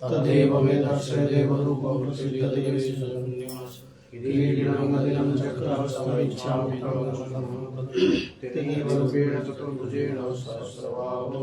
तदेव मे दर्शय देवरूपं प्रसिद्धते किरीटिनं चक्रहस्तमिच्छामि तेनैव रूपेण चतुर्भुजेन सहस्रबाहो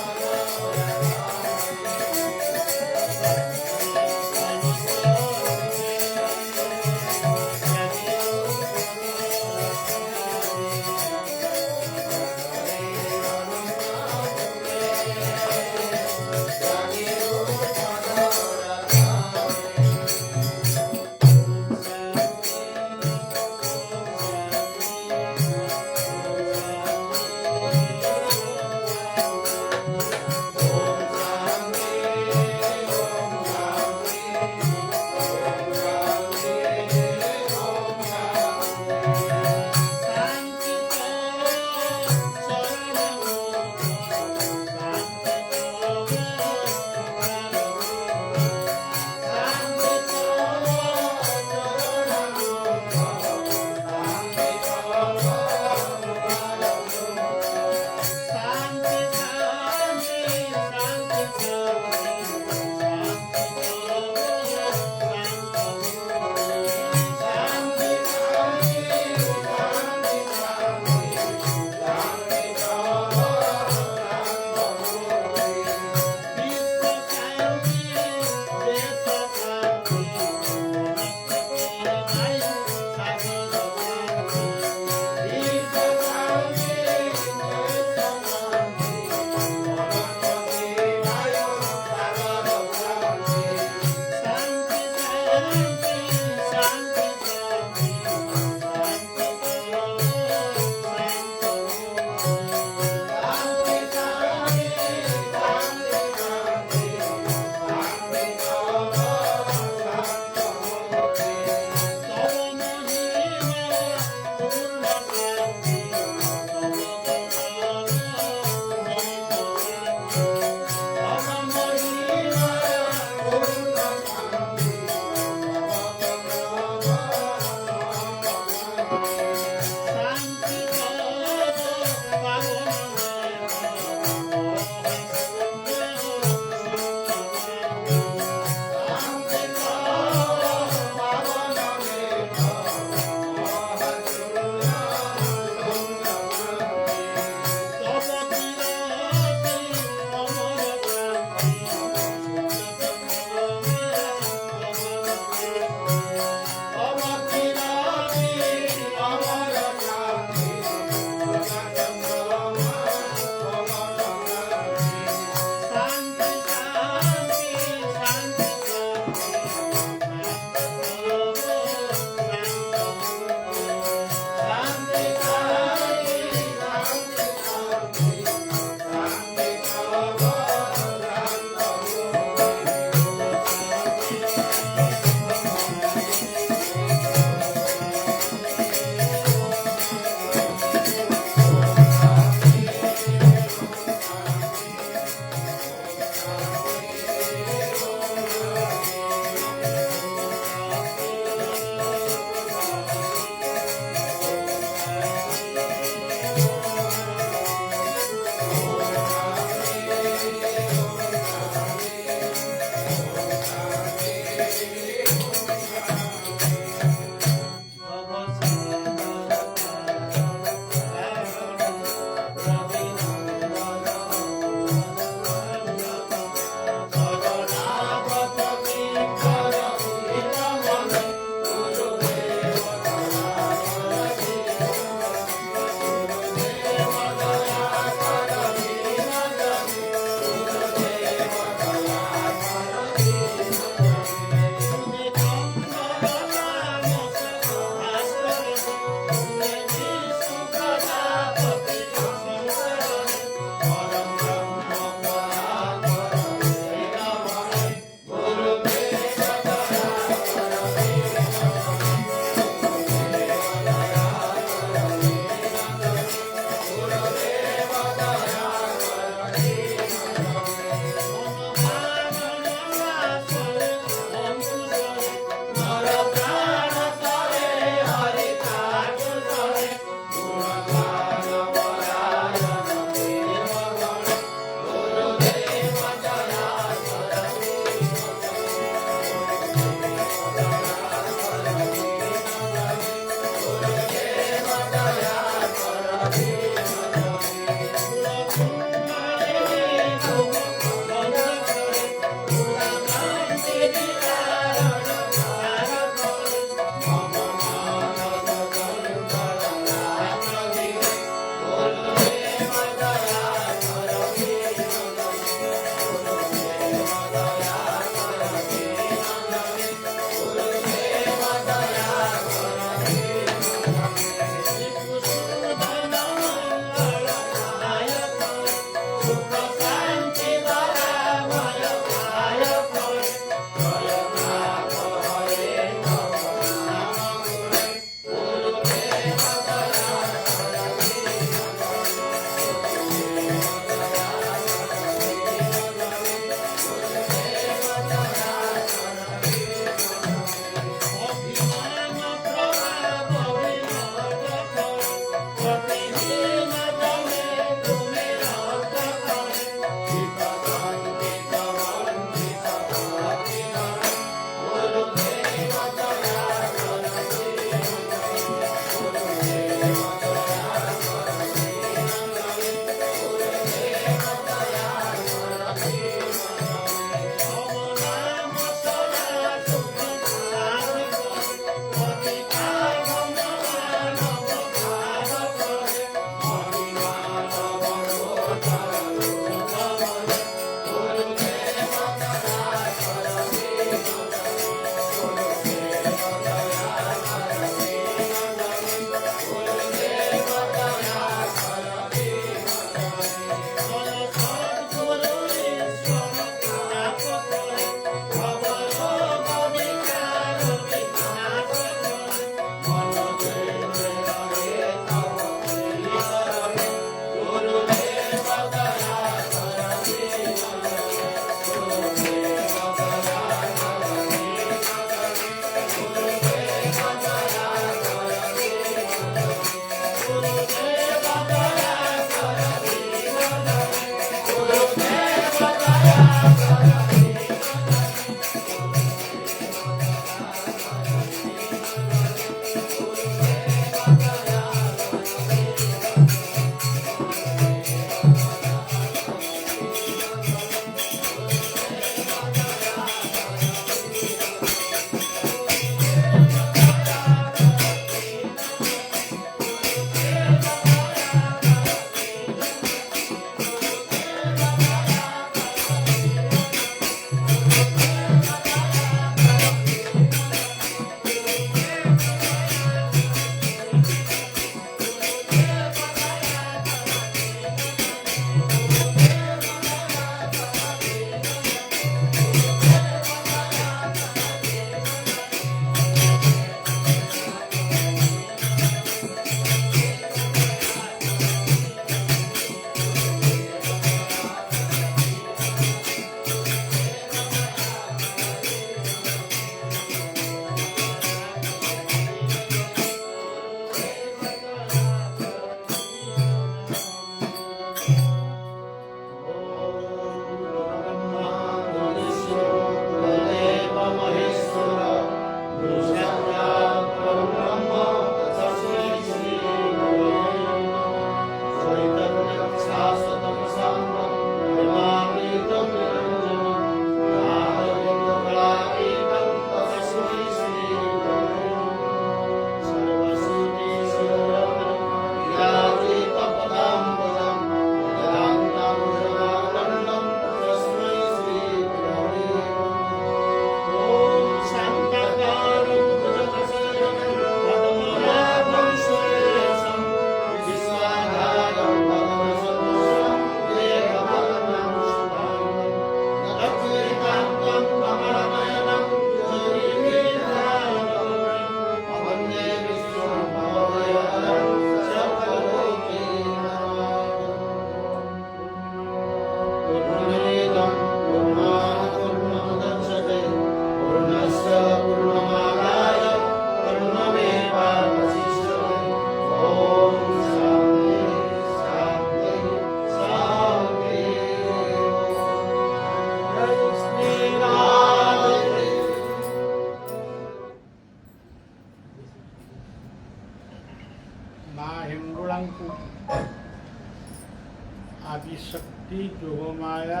ଯୋଗମାୟା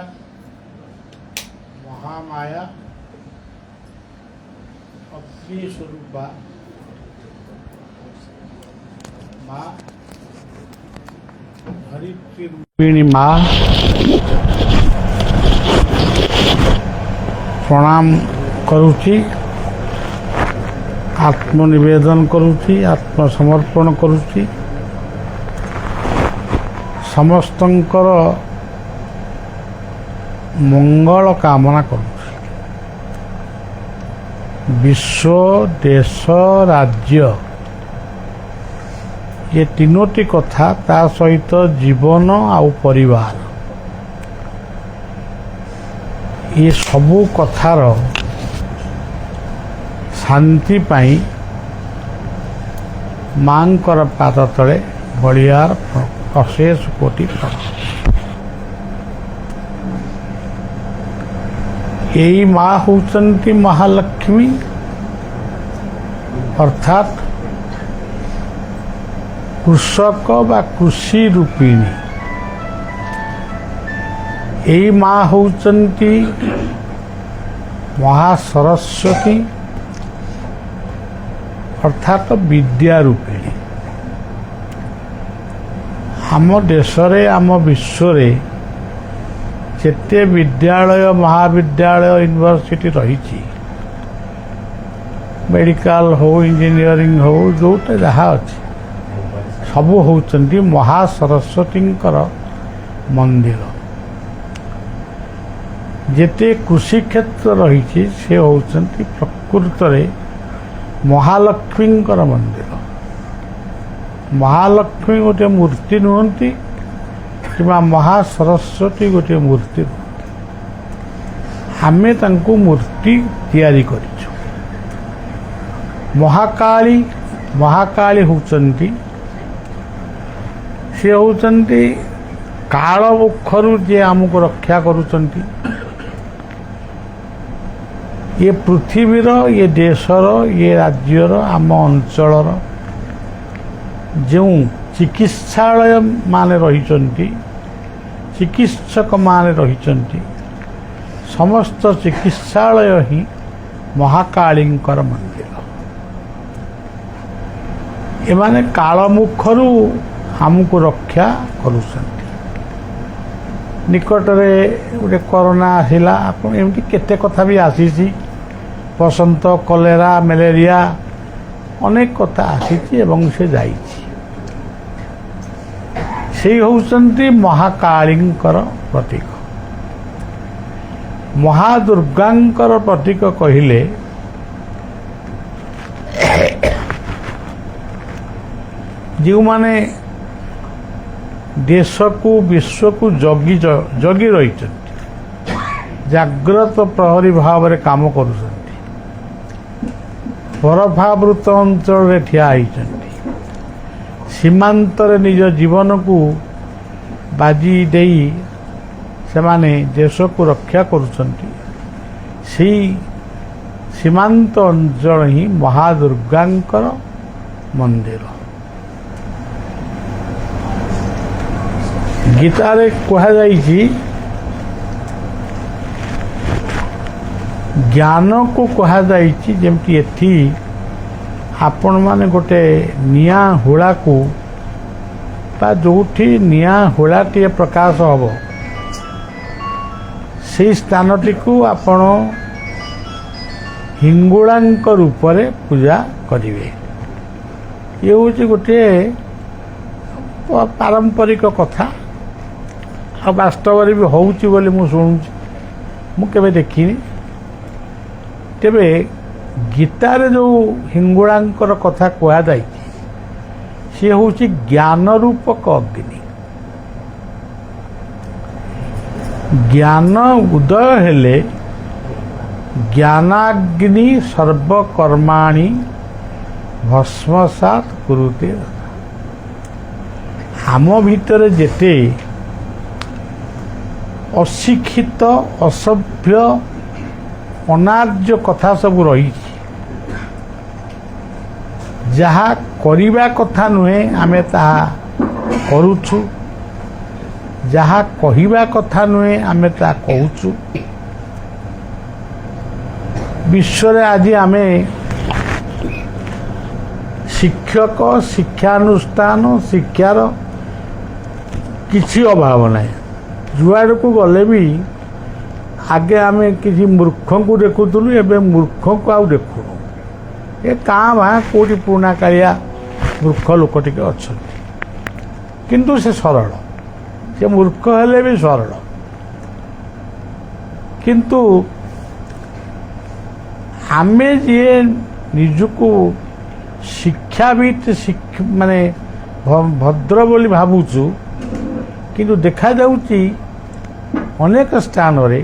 ମହାମାୟା ଅଗ୍ନି ସ୍ୱରୂପା ମା ଧରିତ୍ରୀ ରୂପିଣୀ ମା ପ୍ରଣାମ କରୁଛି, ଆତ୍ମନିବେଦନ କରୁଛି, ଆତ୍ମସମର୍ପଣ କରୁଛି। ସମସ୍ତଙ୍କର ମଙ୍ଗଳ କାମନା କରୁଛି। ବିଶ୍ୱ, ଦେଶ, ରାଜ୍ୟ ଏ ତିନୋଟି କଥା, ତା ସହିତ ଜୀବନ ଆଉ ପରିବାର, ଏ ସବୁ କଥାର ଶାନ୍ତି ପାଇଁ ମାଙ୍କର ପାଦ ତଳେ ବଳିଆର ଅଶେଷ କୋଟି ପ୍ରଣାମ। ଏଇ ମା ହେଉଛନ୍ତି ମହାଲକ୍ଷ୍ମୀ, ଅର୍ଥାତ୍ କୃଷକ ବା କୃଷି ରୂପିଣୀ। ଏଇ ମା ହେଉଛନ୍ତି ମହାସରସ୍ୱତୀ, ଅର୍ଥାତ୍ ବିଦ୍ୟା ରୂପିଣୀ। ଆମ ଦେଶରେ, ଆମ ବିଶ୍ୱରେ ଯେତେ ବିଦ୍ୟାଳୟ, ମହାବିଦ୍ୟାଳୟ, ୟୁନିଭର୍ସିଟି ରହିଛି, ମେଡ଼ିକାଲ ହଉ, ଇଞ୍ଜିନିୟରିଂ ହଉ, ଯେଉଁଟା ଯାହା ଅଛି, ସବୁ ହେଉଛନ୍ତି ମହାସରସ୍ୱତୀଙ୍କର ମନ୍ଦିର। ଯେତେ କୃଷିକ୍ଷେତ୍ର ରହିଛି, ସେ ହେଉଛନ୍ତି ପ୍ରକୃତରେ ମହାଲକ୍ଷ୍ମୀଙ୍କର ମନ୍ଦିର। ମହାଲକ୍ଷ୍ମୀ ଗୋଟିଏ ମୂର୍ତ୍ତି ନୁହନ୍ତି କିମ୍ବା ମହାସରସ୍ୱତୀ ଗୋଟିଏ ମୂର୍ତ୍ତି ନୁହନ୍ତି। ଆମେ ତାଙ୍କୁ ମୂର୍ତ୍ତି ତିଆରି କରିଛୁ। ମହାକାଳୀ ହେଉଛନ୍ତି, ସେ ହେଉଛନ୍ତି କାଳ ମୁଖରୁ ଯିଏ ଆମକୁ ରକ୍ଷା କରୁଛନ୍ତି। ଏ ପୃଥିବୀର, ଏ ଦେଶର, ଏ ରାଜ୍ୟର, ଆମ ଅଞ୍ଚଳର ଯେଉଁ ଚିକିତ୍ସାଳୟ ମାନେ ରହିଛନ୍ତି, ଚିକିତ୍ସକ ମାନେ ରହିଛନ୍ତି, ସମସ୍ତ ଚିକିତ୍ସାଳୟ ହିଁ ମହାକାଳୀଙ୍କର ମନ୍ଦିର। ଏମାନେ କାଳମୁଖରୁ ଆମକୁ ରକ୍ଷା କରୁଛନ୍ତି। ନିକଟରେ ଗୋଟେ କରୋନା ଆସିଲା, ଆପଣ ଏମିତି କେତେ କଥା ବି ଆସିଛି, ବସନ୍ତ, କଲେରା, ମ୍ୟାଲେରିଆ, ଅନେକ କଥା ଆସିଛି ଏବଂ ସେ ଯାଇଛି। ସେଇ ହେଉଛନ୍ତି ମହାକାଳୀଙ୍କର ପ୍ରତୀକ। ମହାଦୁର୍ଗାଙ୍କର ପ୍ରତୀକ କହିଲେ ଯେଉଁମାନେ ଦେଶକୁ, ବିଶ୍ୱକୁ ଜଗି ରହିଛନ୍ତି, ଜାଗ୍ରତ ପ୍ରହରୀ ଭାବରେ କାମ କରୁଛନ୍ତି, ବରଫାବୃତ ଅଞ୍ଚଳରେ ଠିଆ ହୋଇଛନ୍ତି, ସୀମାନ୍ତରେ ନିଜ ଜୀବନକୁ ବାଜି ଦେଇ ସେମାନେ ଦେଶକୁ ରକ୍ଷା କରୁଛନ୍ତି। ସେହି ସୀମାନ୍ତ ଅଞ୍ଚଳ ହିଁ ମହାଦୁର୍ଗାଙ୍କର ମନ୍ଦିର। ଗୀତାରେ କୁହାଯାଇଛି, ଜ୍ଞାନକୁ କୁହାଯାଇଛି, ଯେମିତି ଏଠି ଆପଣମାନେ ଗୋଟେ ନିଆଁ ହୁଳାକୁ ବା ଯେଉଁଠି ନିଆଁ ହୁଳାଟିଏ ପ୍ରକାଶ ହେବ, ସେହି ସ୍ଥାନଟିକୁ ଆପଣ ହିଙ୍ଗୁଳାଙ୍କ ରୂପରେ ପୂଜା କରିବେ। ଇଏ ହେଉଛି ଗୋଟିଏ ପାରମ୍ପରିକ କଥା, ଆଉ ବାସ୍ତବରେ ବି ହେଉଛି ବୋଲି ମୁଁ ଶୁଣୁଛି, ମୁଁ କେବେ ଦେଖିନି। ତେବେ ଗୀତାରେ ଯେଉଁ ହିଙ୍ଗୁଳାଙ୍କର କଥା କୁହାଯାଇଛି, ସେ ହେଉଛି ଜ୍ଞାନ ରୂପକ ଅଗ୍ନି। ଜ୍ଞାନ ଉଦୟ ହେଲେ ଜ୍ଞାନାଗ୍ନି ସର୍ବକର୍ମାଣି ଭସ୍ମସାତ୍ କୁରୁତେ। ଆମ ଭିତରେ ଯେତେ ଅଶିକ୍ଷିତ, ଅସଭ୍ୟ, ଅନାର୍ଯ୍ୟ କଥା ସବୁ ରହିଛି, ଯାହା କରିବା କଥା ନୁହେଁ ଆମେ ତାହା କରୁଛୁ, ଯାହା କହିବା କଥା ନୁହେଁ ଆମେ ତାହା କହୁଛୁ। ବିଶ୍ୱରେ ଆଜି ଆମେ ଶିକ୍ଷକ, ଶିକ୍ଷାନୁଷ୍ଠାନ, ଶିକ୍ଷାର କିଛି ଅଭାବ ନାହିଁ। ଯୁଆଡ଼କୁ ଗଲେ ବି ଆଗେ ଆମେ କିଛି ମୂର୍ଖଙ୍କୁ ଦେଖୁଥିଲୁ, ଏବେ ମୂର୍ଖଙ୍କୁ ଆଉ ଦେଖୁନୁ। ଏ କାଁ ଭାଁ କେଉଁଠି ପୁରୁଣା କାଳିଆ ମୂର୍ଖ ଲୋକ ଟିକେ ଅଛନ୍ତି, କିନ୍ତୁ ସେ ସରଳ। ସେ ମୂର୍ଖ ହେଲେ ବି ସରଳ। କିନ୍ତୁ ଆମେ ଯିଏ ନିଜକୁ ଶିକ୍ଷାବିତ୍ ମାନେ ଭଦ୍ର ବୋଲି ଭାବୁଛୁ, କିନ୍ତୁ ଦେଖାଯାଉଛି ଅନେକ ସ୍ଥାନରେ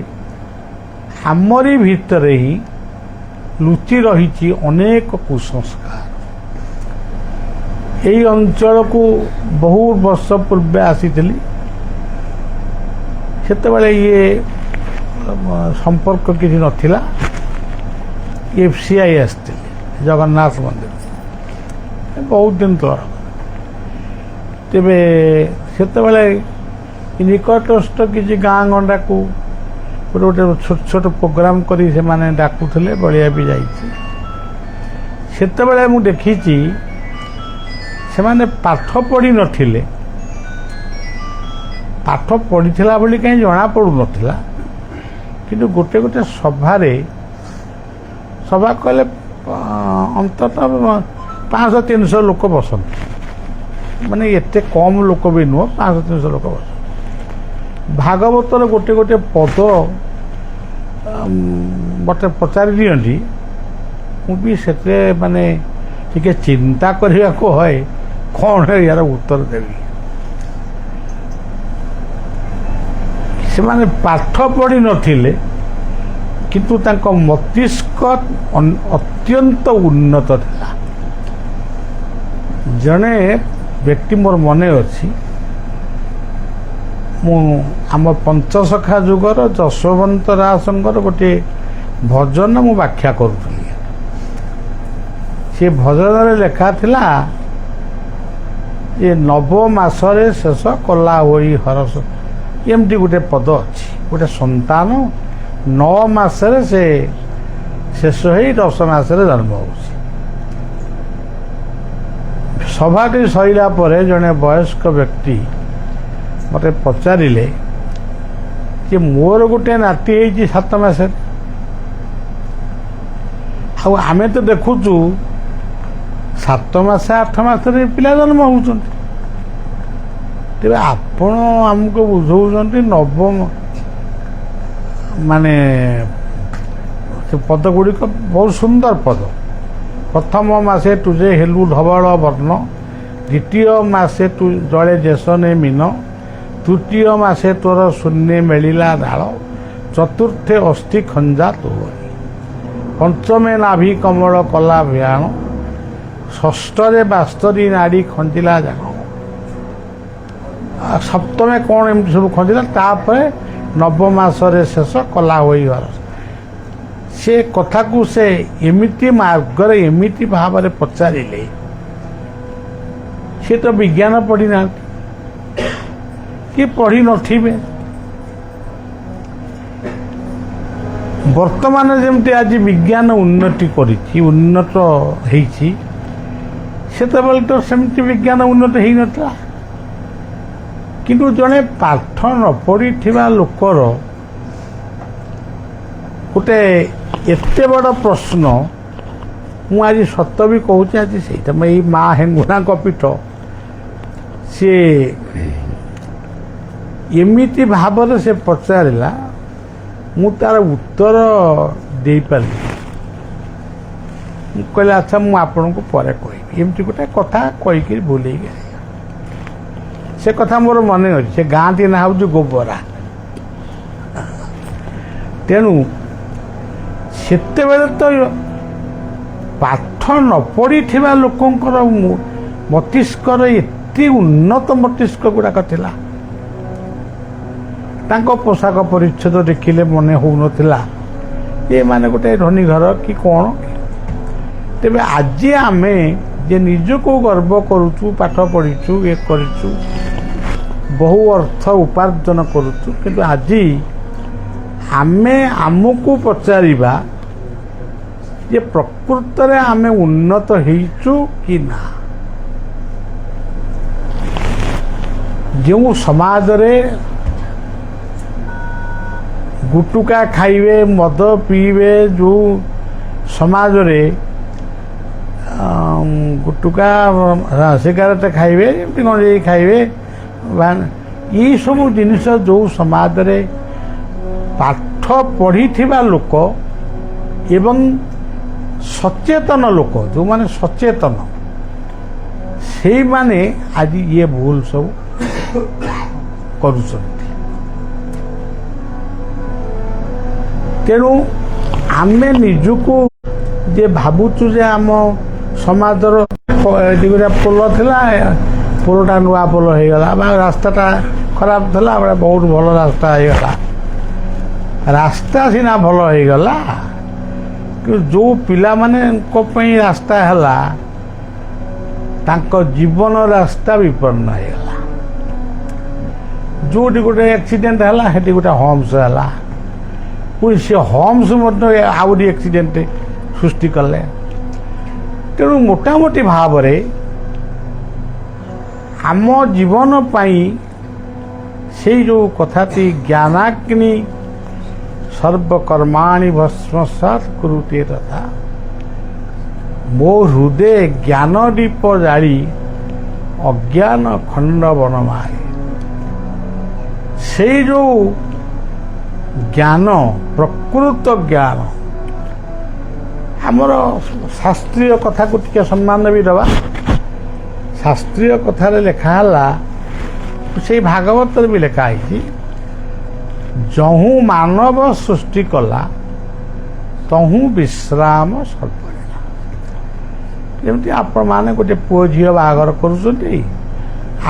ଆମରି ଭିତରେ ହିଁ ଲୁଚି ରହିଛି ଅନେକ କୁସଂସ୍କାର। ଏହି ଅଞ୍ଚଳକୁ ବହୁ ବର୍ଷ ପୂର୍ବେ ଆସିଥିଲି। ସେତେବେଳେ ଇଏ ସମ୍ପର୍କ କିଛି ନଥିଲା। FCI ଆସିଥିଲେ, ଜଗନ୍ନାଥ ମନ୍ଦିର, ବହୁତ ଦିନ ତଳ। ତେବେ ସେତେବେଳେ ନିକଟସ୍ଥ କିଛି ଗାଁ ଗଣ୍ଡାକୁ ଗୋଟେ ଛୋଟ ଛୋଟ ପ୍ରୋଗ୍ରାମ କରି ସେମାନେ ଡାକୁଥିଲେ, ବଳିଆ ବି ଯାଇଛି। ସେତେବେଳେ ମୁଁ ଦେଖିଛି ସେମାନେ ପାଠ ପଢ଼ି ନଥିଲେ। ପାଠ ପଢ଼ିଥିଲା ବୋଲି କାହିଁ ଜଣାପଡ଼ୁନଥିଲା, କିନ୍ତୁ ଗୋଟେ ଗୋଟେ ସଭା କଲେ ଅନ୍ତତଃ 500-300 ଲୋକ ବସନ୍ତି। ମାନେ ଏତେ କମ୍ ଲୋକ ବି ନୁହଁ, 500-300 ଲୋକ ବସନ୍ତି। ଭାଗବତର ଗୋଟେ ଗୋଟେ ପଦ ମୋତେ ପଚାରି ଦିଅନ୍ତି। ମୁଁ ବି ସେଥିରେ ମାନେ ଟିକେ ଚିନ୍ତା କରିବାକୁ ହୁଏ, କ'ଣ ଏହାର ଉତ୍ତର ଦେବି। ସେମାନେ ପାଠ ପଢ଼ି ନଥିଲେ, କିନ୍ତୁ ତାଙ୍କ ମସ୍ତିଷ୍କ ଅତ୍ୟନ୍ତ ଉନ୍ନତ ଥିଲା। ଜଣେ ବ୍ୟକ୍ତି ମୋର ମନେ ଅଛି, ମୁଁ ଆମ ପଞ୍ଚସଖା ଯୁଗର ଯଶୋବନ୍ତ ଦାସଙ୍କର ଗୋଟିଏ ଭଜନ ମୁଁ ବ୍ୟାଖ୍ୟା କରୁଥିଲି। ସେ ଭଜନରେ ଲେଖା ଥିଲା ଯେ ନବ ମାସରେ ଶେଷ କଲା ହୋଇ ହରସ। ଏମିତି ଗୋଟେ ପଦ ଅଛି। ଗୋଟେ ସନ୍ତାନ 9 ମାସରେ ସେ ଶେଷ ହେଇ 10 ମାସରେ ଜନ୍ମ ହେଉଛି। ସଭାଟି ସରିଲା ପରେ ଜଣେ ବୟସ୍କ ବ୍ୟକ୍ତି ମୋତେ ପଚାରିଲେ ଯେ ମୋର ଗୋଟେ ନାତି ହେଇଛି 7 ମାସରେ, ଆଉ ଆମେ ତ ଦେଖୁଛୁ 7 ମାସ 8 ମାସରେ ପିଲା ଜନ୍ମ ହେଉଛନ୍ତି। ତେବେ ଆପଣ ଆମକୁ ବୁଝଉଛନ୍ତି ନବମ, ମାନେ ସେ ପଦ ଗୁଡ଼ିକ ବହୁତ ସୁନ୍ଦର ପଦ। ପ୍ରଥମ ମାସେ ତୁଜେ ହେଲୁ ଧବଳ ବର୍ଣ୍ଣ, ଦ୍ୱିତୀୟ ମାସେ ତୁ ଜଳେ ଦେଶନେ ମୀନ, ତୃତୀୟ ମାସେ ତୋର ଶୂନ୍ୟ ମେଳିଲା ଡାଳ, ଚତୁର୍ଥେ ଅସ୍ଥି ଖଞ୍ଜା ତୋରି, ପଞ୍ଚମେ ନାଭି କମଳ କଲା ଭ୍ୟାଣ, ଷଷ୍ଠରେ ବାସ୍ତରୀ ନାଡ଼ି ଖଞ୍ଜିଲା ଜାଣ, ସପ୍ତମେ କ'ଣ ଏମିତି ସବୁ ଖଞ୍ଜିଲା। ତାପରେ 9 ମାସରେ ଶେଷ କଲା ହୋଇ ହରସ। ସେ କଥାକୁ ସେ ଏମିତି ମାର୍ଗରେ ଏମିତି ଭାବରେ ପଚାରିଲେ, ସେ ତ ବିଜ୍ଞାନ ପଢ଼ିନାହାନ୍ତି କି ପଢ଼ି ନଥିବେ। ବର୍ତ୍ତମାନ ଯେମିତି ଆଜି ବିଜ୍ଞାନ ଉନ୍ନତି କରିଛି, ଉନ୍ନତ ହେଇଛି, ସେତେବେଳେ ତ ସେମିତି ବିଜ୍ଞାନ ଉନ୍ନତ ହେଇନଥିଲା। କିନ୍ତୁ ଜଣେ ପାଠ ନ ପଢ଼ିଥିବା ଲୋକର ଗୋଟେ ଏତେ ବଡ଼ ପ୍ରଶ୍ନ, ମୁଁ ଆଜି ସତ ବି କହୁଛି, ଆଜି ସେଇଟା ଏଇ ମା ହେଙ୍ଗୁଣାଙ୍କ ପୀଠ, ସିଏ ଏମିତି ଭାବରେ ସେ ପଚାରିଲା, ମୁଁ ତାର ଉତ୍ତର ଦେଇପାରିଲି। ମୁଁ କହିଲି ଆଚ୍ଛା ମୁଁ ଆପଣଙ୍କୁ ପରେ କହିବି। ଏମିତି ଗୋଟେ କଥା କହିକି ଭୁଲେଇ ଗଲି। ସେ କଥା ମୋର ମନେ ଅଛି। ସେ ଗାଁଟି ନାଁ ହେଉଛି ଗୋବରା। ତେଣୁ ସେତେବେଳେ ତ ପାଠ ନ ପଢ଼ିଥିବା ଲୋକଙ୍କର ମସ୍ତିଷ୍କର ଏତେ ଉନ୍ନତ ମସ୍ତିଷ୍କ ଗୁଡ଼ାକ ଥିଲା। ତାଙ୍କ ପୋଷାକ ପରିଚ୍ଛଦ ଦେଖିଲେ ମନେ ହେଉନଥିଲା ଏମାନେ ଗୋଟେ ଧନୀ ଘର କି କ'ଣ। ତେବେ ଆଜି ଆମେ ଯେ ନିଜକୁ ଗର୍ବ କରୁଛୁ, ପାଠ ପଢ଼ିଛୁ, ଏ କରିଛୁ, ବହୁ ଅର୍ଥ ଉପାର୍ଜନ କରୁଛୁ, କିନ୍ତୁ ଆଜି ଆମେ ଆମକୁ ପଚାରିବା ଯେ ପ୍ରକୃତରେ ଆମେ ଉନ୍ନତ ହେଇଛୁ କି ନା। ଯେଉଁ ସମାଜରେ ଗୁଟୁକା ଖାଇବେ, ମଦ ପିଇବେ, ଯେଉଁ ସମାଜରେ ଗୁଟୁକା ସିଗାରେଟ ଖାଇବେ, ଏମିତି ଗଞ୍ଜେଇ ଖାଇବେ, ଏଇସବୁ ଜିନିଷ ଯେଉଁ ସମାଜରେ ପାଠ ପଢ଼ିଥିବା ଲୋକ ଏବଂ ସଚେତନ ଲୋକ, ଯେଉଁମାନେ ସଚେତନ, ସେଇମାନେ ଆଜି ଇଏ ଭୁଲ ସବୁ କରୁଛନ୍ତି। ତେଣୁ ଆମେ ନିଜକୁ ଯେ ଭାବୁଛୁ ଯେ ଆମ ସମାଜର ଗୋଟେ ପୋଲ ଥିଲା, ପୋଲଟା ନୂଆ ପୋଲ ହେଇଗଲା, ବା ରାସ୍ତାଟା ଖରାପ ଥିଲା, ବହୁତ ଭଲ ରାସ୍ତା ହେଇଗଲା। ରାସ୍ତା ସିନା ଭଲ ହେଇଗଲା, କିନ୍ତୁ ଯେଉଁ ପିଲାମାନଙ୍କ ପାଇଁ ରାସ୍ତା ହେଲା ତାଙ୍କ ଜୀବନ ରାସ୍ତା ବିପନ୍ନ ହେଇଗଲା। ଯେଉଁଠି ଗୋଟେ ଆକ୍ସିଡେଣ୍ଟ ହେଲା ସେଠି ଗୋଟେ ହମ୍ସ ହେଲା, ପୁଣି ସେ ହମ୍ସ ମଧ୍ୟ ଆହୁରି ଆକ୍ସିଡେଣ୍ଟ ସୃଷ୍ଟି କଲେ। ତେଣୁ ମୋଟାମୋଟି ଭାବରେ ଆମ ଜୀବନ ପାଇଁ ସେଇ ଯେଉଁ କଥାଟି ଜ୍ଞାନାଗ୍ନି ସର୍ବକର୍ମାଣି ଭସ୍ମସାତ୍ କୁରୁତେ ତଥା, ମୋ ହୃଦୟ ଜ୍ଞାନ ଦୀପ ଜାଳି ଅଜ୍ଞାନ ଖଣ୍ଡ ବନମାଏ। ସେଇ ଯେଉଁ ଜ୍ଞାନ, ପ୍ରକୃତ ଜ୍ଞାନ, ଆମର ଶାସ୍ତ୍ରୀୟ କଥାକୁ ଟିକେ ସମ୍ମାନ ବି ଦେବା। ଶାସ୍ତ୍ରୀୟ କଥାରେ ଲେଖା ହେଲା, ସେଇ ଭାଗବତରେ ବି ଲେଖା ହେଇଛି, ଯହୁଁ ମାନବ ସୃଷ୍ଟି କଲା ତହୁଁ ବିଶ୍ରାମ ସର୍ବଳିଲା। ଯେମିତି ଆପଣମାନେ ଗୋଟେ ପୁଅ ଝିଅ ବାହାଘର କରୁଛନ୍ତି,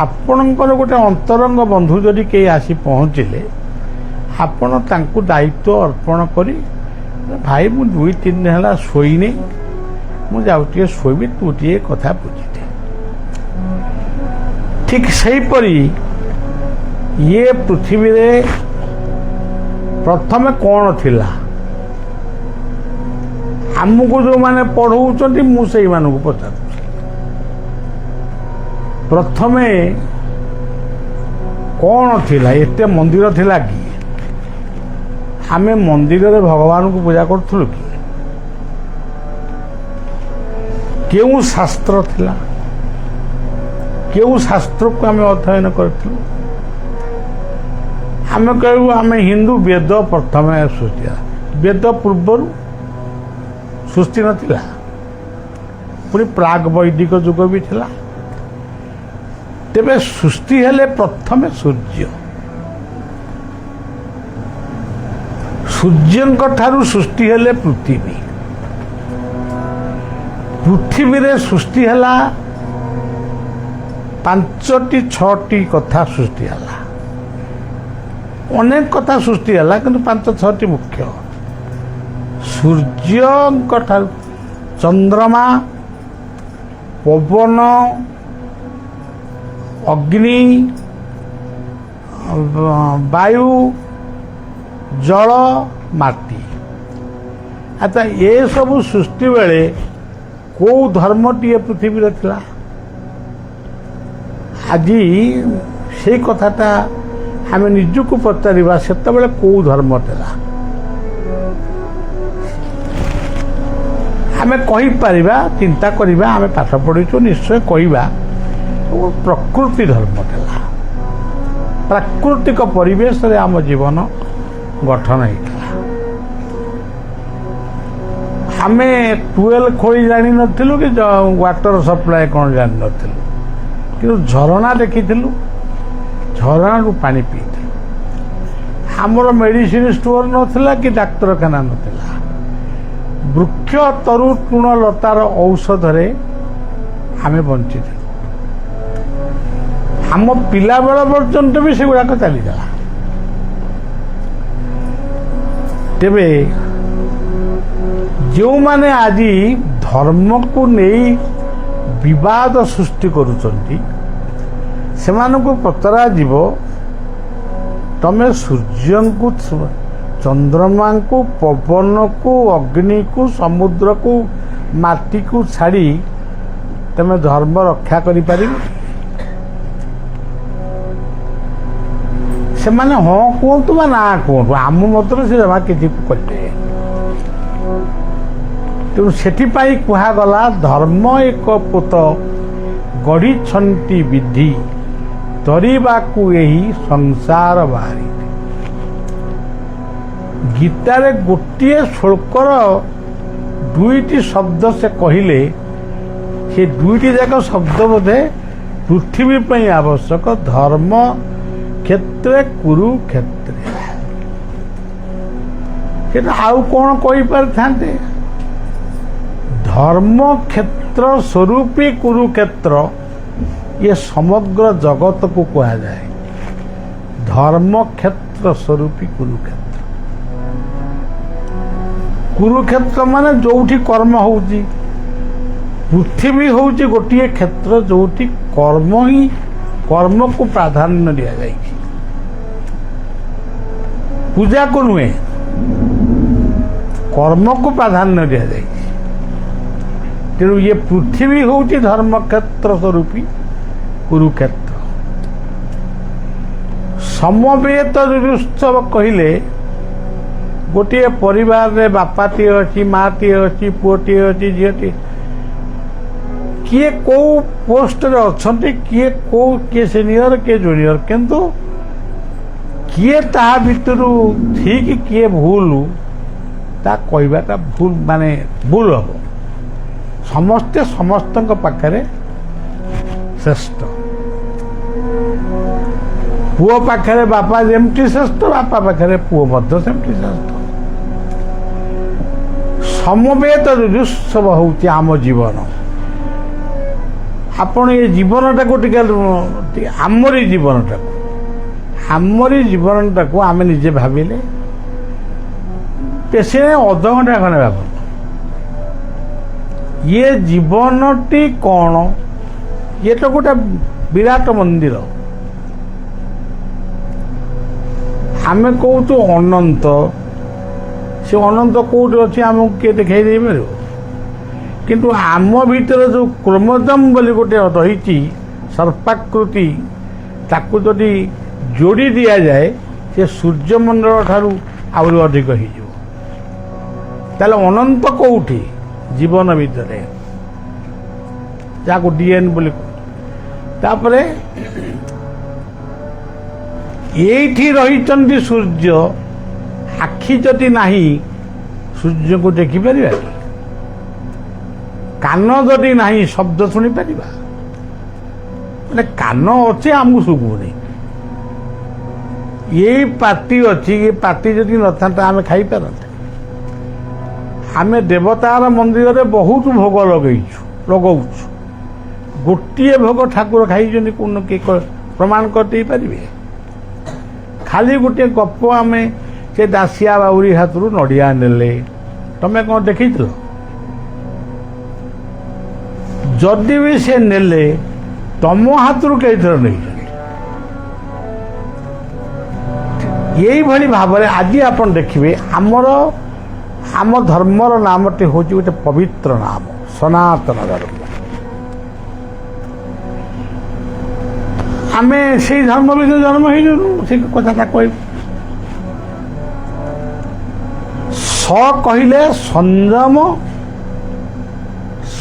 ଆପଣଙ୍କର ଗୋଟେ ଅନ୍ତରଙ୍ଗ ବନ୍ଧୁ ଯଦି କେହି ଆସି ପହଞ୍ଚିଲେ, ଆପଣ ତାଙ୍କୁ ଦାୟିତ୍ୱ ଅର୍ପଣ କରି, ଭାଇ ମୁଁ 2-3 ଦିନ ହେଲା ଶୋଇନି, ମୁଁ ଯାଉ ଟିକେ ଶୋଇବି, ତୁ ଟିକେ କଥା ବୁଝିଦେ। ଠିକ୍ ସେହିପରି ଇଏ ପୃଥିବୀରେ ପ୍ରଥମେ କ'ଣ ଥିଲା, ଆମକୁ ଯେଉଁମାନେ ପଢ଼ଉଛନ୍ତି ମୁଁ ସେଇମାନଙ୍କୁ ପଚାରୁଛି, ପ୍ରଥମେ କ'ଣ ଥିଲା? ଏତେ ମନ୍ଦିର ଥିଲା କି? ଆମେ ମନ୍ଦିରରେ ଭଗବାନଙ୍କୁ ପୂଜା କରୁଥିଲୁ କି? କେଉଁ ଶାସ୍ତ୍ର ଥିଲା? କେଉଁ ଶାସ୍ତ୍ରକୁ ଆମେ ଅଧ୍ୟୟନ କରିଥିଲୁ? ଆମେ କହିବୁ ଆମେ ହିନ୍ଦୁ, ବେଦ ପ୍ରଥମେ ସୃଷ୍ଟି ହେଲା। ବେଦ ପୂର୍ବରୁ ସୃଷ୍ଟି ନଥିଲା, ପୁଣି ପ୍ରାକ୍ ବୈଦିକ ଯୁଗ ବି ଥିଲା। ତେବେ ସୃଷ୍ଟି ହେଲେ ପ୍ରଥମେ ସୂର୍ଯ୍ୟ, ସୂର୍ଯ୍ୟଙ୍କ ଠାରୁ ସୃଷ୍ଟି ହେଲେ ପୃଥିବୀ, ପୃଥିବୀରେ ସୃଷ୍ଟି ହେଲା 5ଟି 6ଟି କଥା ସୃଷ୍ଟି ହେଲା। ଅନେକ କଥା ସୃଷ୍ଟି ହେଲା, କିନ୍ତୁ 5-6ଟି ମୁଖ୍ୟ। ସୂର୍ଯ୍ୟଙ୍କ ଠାରୁ ଚନ୍ଦ୍ରମା, ପବନ, ଅଗ୍ନି, ବାୟୁ, ଜଳ, ମାଟି। ଆଚ୍ଛା, ଏସବୁ ସୃଷ୍ଟି ବେଳେ କେଉଁ ଧର୍ମଟିଏ ପୃଥିବୀରେ ଥିଲା? ଆଜି ସେଇ କଥାଟା ଆମେ ନିଜକୁ ପଚାରିବା, ସେତେବେଳେ କେଉଁ ଧର୍ମ ଥିଲା? ଆମେ କହିପାରିବା, ଚିନ୍ତା କରିବା, ଆମେ ପାଠ ପଢ଼ିଛୁ, ନିଶ୍ଚୟ କହିବା ପ୍ରକୃତି ଧର୍ମ ଥିଲା। ପ୍ରାକୃତିକ ପରିବେଶରେ ଆମ ଜୀବନ ଗଠନ ହେଇଥିଲା। ଆମେ ଟ୍ୟୁବୱେଲ ଖୋଳି ଜାଣିନଥିଲୁ କି ୱାଟର ସପ୍ଲାଏ କ'ଣ ଜାଣିନଥିଲୁ, କିନ୍ତୁ ଝରଣା ଦେଖିଥିଲୁ, ଝରଣାରୁ ପାଣି ପିଇଥିଲୁ। ଆମର ମେଡ଼ିସିନ ଷ୍ଟୋର ନଥିଲା କି ଡାକ୍ତରଖାନା ନଥିଲା। ବୃକ୍ଷ ତରୁ ତୃଣ ଲତାର ଔଷଧରେ ଆମେ ବଞ୍ଚିଥିଲୁ। ଆମ ପିଲାବେଳ ପର୍ଯ୍ୟନ୍ତ ବି ସେଗୁଡ଼ାକ ଚାଲିଥିଲା। ତେବେ ଯେଉଁମାନେ ଆଜି ଧର୍ମକୁ ନେଇ ବିବାଦ ସୃଷ୍ଟି କରୁଛନ୍ତି, ସେମାନଙ୍କୁ ପଚରାଯିବ ତମେ ସୂର୍ଯ୍ୟଙ୍କୁ, ଚନ୍ଦ୍ରମାଙ୍କୁ, ପବନକୁ, ଅଗ୍ନିକୁ, ସମୁଦ୍ରକୁ, ମାଟିକୁ ଛାଡ଼ି ତମେ ଧର୍ମ ରକ୍ଷା କରିପାରିବ? ସେମାନେ ହଁ କୁହନ୍ତୁ ବା ନା କୁହନ୍ତୁ, ଆମ ମତରେ ସେ ଜମା କିଛି କରିବେ। ତେଣୁ ସେଥିପାଇଁ କୁହାଗଲା ଧର୍ମ ଏକ ପୋତ ଗଢ଼ିଛନ୍ତି ବିଧି, ତରିବାକୁ ଏହି ସଂସାର ବାହାରି। ଗୀତାରେ ଗୋଟିଏ ଶ୍ଲୋକର ଦୁଇଟି ଶବ୍ଦ ସେ କହିଲେ, ସେ ଦୁଇଟି ଯାକ ଶବ୍ଦ ବୋଧେ ପୃଥିବୀ ପାଇଁ ଆବଶ୍ୟକ। ଧର୍ମ କ୍ଷେତ୍ରେ କୁରୁକ୍ଷେତ୍ରେ, ସେଟା ଆଉ କ'ଣ କହିପାରିଥାନ୍ତେ? ଧର୍ମକ୍ଷେତ୍ର ସ୍ୱରୂପୀ କୁରୁକ୍ଷେତ୍ର, ଇଏ ସମଗ୍ର ଜଗତକୁ କୁହାଯାଏ ଧର୍ମକ୍ଷେତ୍ର ସ୍ୱରୂପୀ କୁରୁକ୍ଷେତ୍ର। କୁରୁକ୍ଷେତ୍ର ମାନେ ଯୋଉଠି କର୍ମ ହଉଛି। ପୃଥିବୀ ହଉଛି ଗୋଟିଏ କ୍ଷେତ୍ର ଯୋଉଠି କର୍ମ ହିଁ, କର୍ମକୁ ପ୍ରାଧାନ୍ୟ ଦିଆଯାଇଛି, ପୂଜାକୁ ନୁହେଁ, କର୍ମକୁ ପ୍ରାଧାନ୍ୟ ଦିଆଯାଇଛି। ତେଣୁ ଇଏ ପୃଥିବୀ ହେଉଛି ଧର୍ମକ୍ଷେତ୍ର ସ୍ୱରୂପୀ କୁରୁକ୍ଷେତ୍ର। ସମବେତ ଉତ୍ସବ କହିଲେ ଗୋଟିଏ ପରିବାରରେ ବାପାଟିଏ ଅଛି, ମାଟିଏ ଅଛି, ପୁଅଟିଏ ଅଛି, ଝିଅଟିଏ, କିଏ କୋଉ ପୋଷ୍ଟରେ ଅଛନ୍ତି, କିଏ ସିନିୟର, କିଏ ଜୁନିୟର, କିନ୍ତୁ କିଏ ତାହା ଭିତରୁ ଠିକ୍ କିଏ ଭୁଲ, ତା କହିବାଟା ଭୁଲ, ମାନେ ଭୁଲ ହବ। ସମସ୍ତେ ସମସ୍ତଙ୍କ ପାଖରେ ଶ୍ରେଷ୍ଠ। ପୁଅ ପାଖରେ ବାପା ଯେମିତି ଶ୍ରେଷ୍ଠ, ବାପା ପାଖରେ ପୁଅ ମଧ୍ୟ ସେମିତି ଶ୍ରେଷ୍ଠ। ସମବେତ ଉତ୍ସବ ହେଉଛି ଆମ ଜୀବନ। ଆପଣ ଏ ଜୀବନଟାକୁ ଟିକେ ଆମରି ଜୀବନଟାକୁ ଆମେ ନିଜେ ଭାବିଲେ ବେଶୀ ଅଧଘଣ୍ଟା ଖଣ୍ଡେ ଭାବନ୍ତୁ। ଇଏ ଜୀବନଟି କ'ଣ? ଇଏ ତ ଗୋଟେ ବିରାଟ ମନ୍ଦିର। ଆମେ କହୁଛୁ ଅନନ୍ତ, ସେ ଅନନ୍ତ କୋଉଠି ଅଛି ଆମକୁ କିଏ ଦେଖାଇ ଦେଇପାରିବ? କିନ୍ତୁ ଆମ ଭିତରେ ଯେଉଁ କ୍ରୋମୋଜୋମ୍ ବୋଲି ଗୋଟେ ରହିଛି ସର୍ପାକୃତି, ତାକୁ ଯଦି ଯୋଡ଼ି ଦିଆଯାଏ ସେ ସୂର୍ଯ୍ୟମଣ୍ଡଳ ଠାରୁ ଆହୁରି ଅଧିକ ହେଇଯିବ। ତାହେଲେ ଅନନ୍ତ କୋଉଠି? ଜୀବନ ଭିତରେ, ଯାହାକୁ DNA ବୋଲି କହୁ। ତାପରେ ଏଇଠି ରହିଛନ୍ତି ସୂର୍ଯ୍ୟ। ଆଖି ଯଦି ନାହିଁ ସୂର୍ଯ୍ୟକୁ ଦେଖିପାରିବା କି? କାନ ଯଦି ନାହିଁ ଶବ୍ଦ ଶୁଣିପାରିବା? ମାନେ କାନ ଅଛି, ଆମକୁ ଶୁଭୁନି। ଏଇ ପାଟି ଅଛି, ଏ ପାଟି ଯଦି ନଥାନ୍ତା ଆମେ ଖାଇପାରନ୍ତେ? ଆମେ ଦେବତାର ମନ୍ଦିରରେ ବହୁତ ଭୋଗ ଲଗଉଛୁ। ଗୋଟିଏ ଭୋଗ ଠାକୁର ଖାଇଛନ୍ତି କୋଉନ କିଏ ପ୍ରମାଣ କରିଦେଇପାରିବେ? ଖାଲି ଗୋଟିଏ ଗପ, ଆମେ ସେ ଦାସିଆ ବାଉରୀ ହାତରୁ ନଡ଼ିଆ ନେଲେ, ତମେ କ'ଣ ଦେଖିଥିଲ? ଯଦି ବି ସେ ନେଲେ ତମ ହାତରୁ କେଇଥର ନେଇଛନ୍ତି? ଏଇଭଳି ଭାବରେ ଆଜି ଆପଣ ଦେଖିବେ ଆମ ଧର୍ମର ନାମଟି ହେଉଛି ଗୋଟେ ପବିତ୍ର ନାମ, ସନାତନ ଧର୍ମ। ଆମେ ସେଇ ଧର୍ମ ଭିତରେ ଜନ୍ମ ହେଇଯିବୁ, ସେ କଥାଟା କହିବୁ। କହିଲେ ସଂଯମ,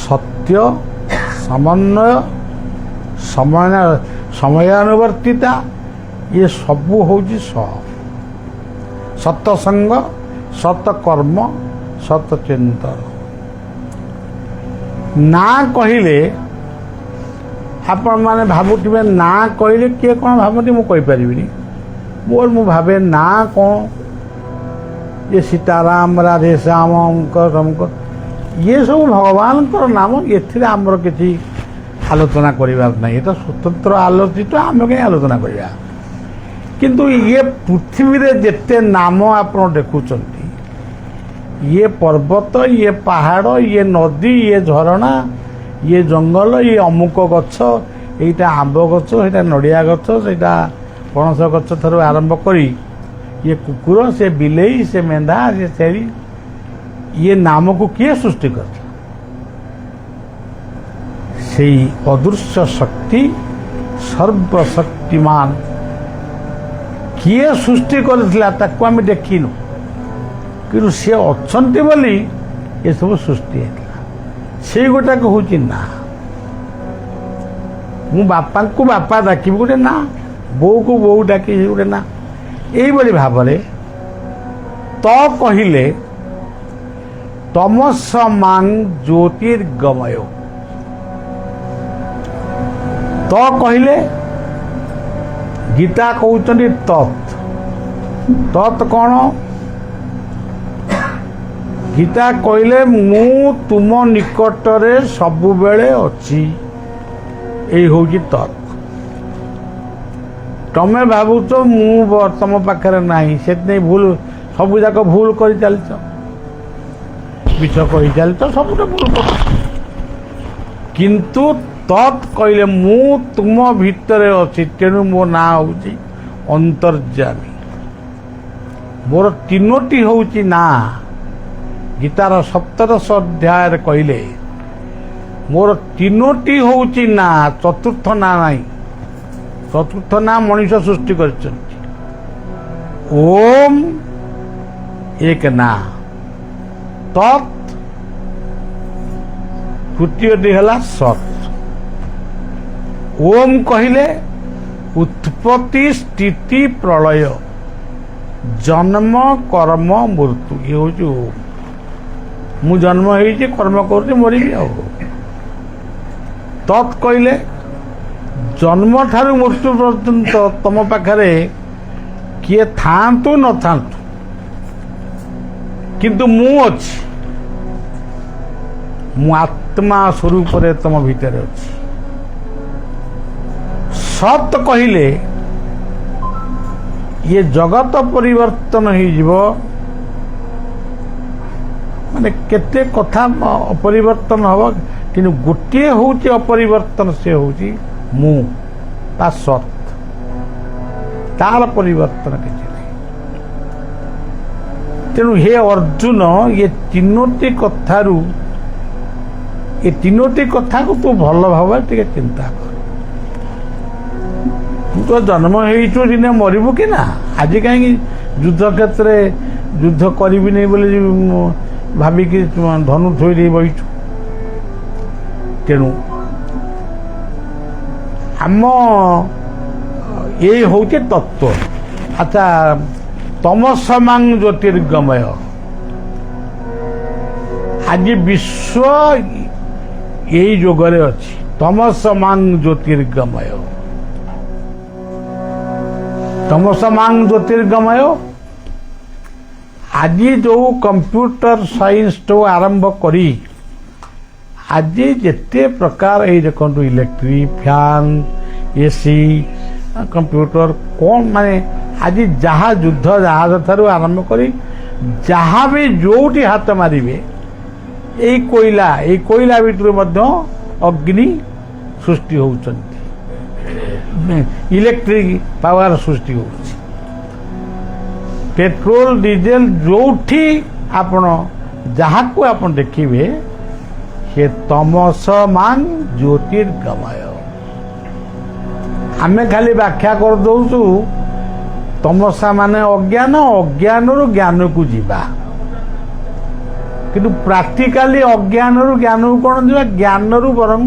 ସତ୍ୟ, ସମନ୍ୱୟ, ସମୟାନୁବର୍ତ୍ତିତା, ଇଏ ସବୁ ହେଉଛି ସତସଙ୍ଗ, ସତକର୍ମ, ସତଚିନ୍ତନ। ନା କହିଲେ ଆପଣମାନେ ଭାବୁଥିବେ, ନା କହିଲେ କିଏ କ'ଣ ଭାବନ୍ତି ମୁଁ କହିପାରିବିନି। ମୁଁ ଭାବେ ନା କ'ଣ, ये सीताराम राधे श्याम ଅଙ୍କ ଇଏ ସବୁ ଭଗବାନଙ୍କର ନାମ। ଏଥିରେ ଆମର କିଛି ଆଲୋଚନା କରିବାର ନାହିଁ, ଏଟା ସ୍ୱତନ୍ତ୍ର ଆଲୋଚିତ, ଆମେ କାହିଁ ଆଲୋଚନା କରିବା। କିନ୍ତୁ ଇଏ ପୃଥିବୀରେ ଯେତେ ନାମ ଆପଣ ଦେଖୁଛନ୍ତି, ଇଏ ପର୍ବତ, ଇଏ ପାହାଡ଼, ଇଏ ନଦୀ, ଇଏ ଝରଣା, ଇଏ ଜଙ୍ଗଲ, ଇଏ ଅମୁକ ଗଛ, এইଟା ଆମ୍ବ ଗଛ, ସେଇଟା ନଡ଼ିଆ ଗଛ, ସେଇଟା ପଣସ ଗଛ ଠାରୁ ଆରମ୍ଭ କରି ଇଏ କୁକୁର, ସେ ବିଲେଇ, ସେ ମେଣ୍ଢା, ସେ ଛେଳି, ଇଏ ନାମକୁ କିଏ ସୃଷ୍ଟି କରିଥିଲା? ସେଇ ଅଦୃଶ୍ୟ ଶକ୍ତି, ସର୍ବଶକ୍ତିମାନ କିଏ ସୃଷ୍ଟି କରିଥିଲା ତାକୁ ଆମେ ଦେଖିନୁ, କିନ୍ତୁ ସେ ଅଛନ୍ତି ବୋଲି ଏସବୁ ସୃଷ୍ଟି ହେଇଥିଲା। ସେଇ ଗୋଟାକ ହେଉଛି ନା। ମୁଁ ବାପାଙ୍କୁ ବାପା ଡାକିବି ଗୋଟେ ନା, ବୋଉକୁ ବୋଉ ଡାକିବି ଗୋଟେ ନା। ଏଇଭଳି ଭାବରେ ତ କହିଲେ ତମସମାଂ ଜ୍ୟୋତିର୍ଗମୟ। ତ କହିଲେ ଗୀତା କହୁଛନ୍ତି ତତ୍। ତତ୍ କ'ଣ? ଗୀତା କହିଲେ ମୁଁ ତୁମ ନିକଟରେ ସବୁବେଳେ ଅଛି। ଏଇ ହେଉଛି ତତ୍। ତମେ ଭାବୁଛ ମୁଁ ତମ ପାଖରେ ନାହିଁ, ସେଥିପାଇଁ ଭୁଲ, ସବୁଯାକ ଭୁଲ କରି ଚାଲିଛ, ମିଛ କହି ଚାଲିଛ, ସବୁଟା ଭୁଲ କରୁଛ। କିନ୍ତୁ ତତ୍ କହିଲେ ମୁଁ ତୁମ ଭିତରେ ଅଛି, ତେଣୁ ମୋ ନାଁ ହେଉଛି ଅନ୍ତର୍ଯ୍ୟାମୀ। ମୋର ତିନୋଟି ହେଉଛି ନାଁ। ଗୀତାର 17 ଅଧ୍ୟାୟରେ କହିଲେ ମୋର ତିନୋଟି ହେଉଛି ନାଁ, ଚତୁର୍ଥ ନାଁ ନାହିଁ। ଚତୁର୍ଥ ନାଁ ମଣିଷ ସୃଷ୍ଟି କରିଛନ୍ତି। ଓମ୍ ଏକ ନାଁ, ତତ୍ ତୃତୀୟଟି ହେଲା ସତ୍। ଓମ୍ କହିଲେ ଉତ୍ପତ୍ତି, ସ୍ଥିତି, ପ୍ରଳୟ, ଜନ୍ମ, କର୍ମ, ମୃତ୍ୟୁ। ଇଏ ହେଉଛି ଓମ୍। ମୁଁ ଜନ୍ମ ହେଇଛି, କର୍ମ କରୁଛି, ମରିବି ଆଉ। ତତ୍ କହିଲେ ଜନ୍ମ ଠାରୁ ମୃତ୍ୟୁ ପର୍ଯ୍ୟନ୍ତ ତମ ପାଖରେ କିଏ ଥାଆନ୍ତୁ ନଥାନ୍ତୁ, କିନ୍ତୁ ମୁଁ ଅଛି। ମୁଁ ଆତ୍ମା ସ୍ୱରୂପରେ ତମ ଭିତରେ ଅଛି। ସତ୍ କହିଲେ ଇଏ ଜଗତ ପରିବର୍ତ୍ତନ ହେଇଯିବ, ମାନେ କେତେ କଥା ଅପରିବର୍ତ୍ତନ ହବ, କିନ୍ତୁ ଗୋଟିଏ ହେଉଛି ଅପରିବର୍ତ୍ତନ, ସେ ହେଉଛି ମୁଁ ବା ସତ୍। ତାର ପରିବର୍ତ୍ତନ କିଛି ନାହିଁ। ତେଣୁ ହେ ଅର୍ଜୁନ, ଏ ତିନୋଟି କଥାରୁ, ଏ ତିନୋଟି କଥାକୁ ତୁ ଭଲ ଭାବରେ ଟିକେ ଚିନ୍ତା କର। ତୁ ତ ଜନ୍ମ ହେଇଛୁ, ଦିନେ ମରିବୁ କି ନା। ଆଜି କାହିଁକି ଯୁଦ୍ଧ କ୍ଷେତ୍ରରେ ଯୁଦ୍ଧ କରିବି ନାହିଁ ବୋଲି ଭାବିକି ଧନୁ ଥୋଇ ଦେଇ ବହିଛୁ। ତେଣୁ ଆମ ଏଇ ହେଉଛି ତତ୍ତ୍ୱ। ଆଚ୍ଛା, ତମସମାଂ ଜ୍ୟୋତିର୍ଗମୟ। ଆଜି ବିଶ୍ୱ ଏଇ ଯୋଗରେ ଅଛି। ତମସମାଂ ଜ୍ୟୋତିର୍ଗମୟ। ତମସମାଂ ଜ୍ୟୋତିର୍ଗମୟ। ଆଜି ଯେଉଁ କମ୍ପ୍ୟୁଟର ସାଇନ୍ସଠୁ ଆରମ୍ଭ କରି ଆଜି ଯେତେ ପ୍ରକାର, ଏଇ ଦେଖନ୍ତୁ ଇଲେକ୍ଟ୍ରିକ୍, ଫ୍ୟାନ୍, ଏସି, କମ୍ପ୍ୟୁଟର, କ'ଣ ମାନେ ଆଜି ଯାହା ଯୁଦ୍ଧ ଜାହାଜ ଠାରୁ ଆରମ୍ଭ କରି ଯାହା ବି ଯେଉଁଠି ହାତ ମାରିବେ, ଏଇ କୋଇଲା ଭିତରୁ ମଧ୍ୟ ଅଗ୍ନି ସୃଷ୍ଟି ହେଉଛନ୍ତି, ଇଲେକ୍ଟ୍ରିକ୍ ପାୱାର ସୃଷ୍ଟି ହେଉଛି। ପେଟ୍ରୋଲ, ଡିଜେଲ, ଯେଉଁଠି ଆପଣ ଯାହାକୁ ଆପଣ ଦେଖିବେ, ସେ ତମସମାଂ ଜ୍ୟୋତିର୍ଗମୟ। ଆମେ ଖାଲି ବ୍ୟାଖ୍ୟା କରିଦେଉଛୁ ତମସା ମାନେ ଅଜ୍ଞାନ, ଅଜ୍ଞାନରୁ ଜ୍ଞାନକୁ ଯିବା। କିନ୍ତୁ ପ୍ରାକ୍ଟିକାଲି ଅଜ୍ଞାନରୁ ଜ୍ଞାନକୁ କ'ଣ ଯିବା? ଜ୍ଞାନରୁ ବରଂ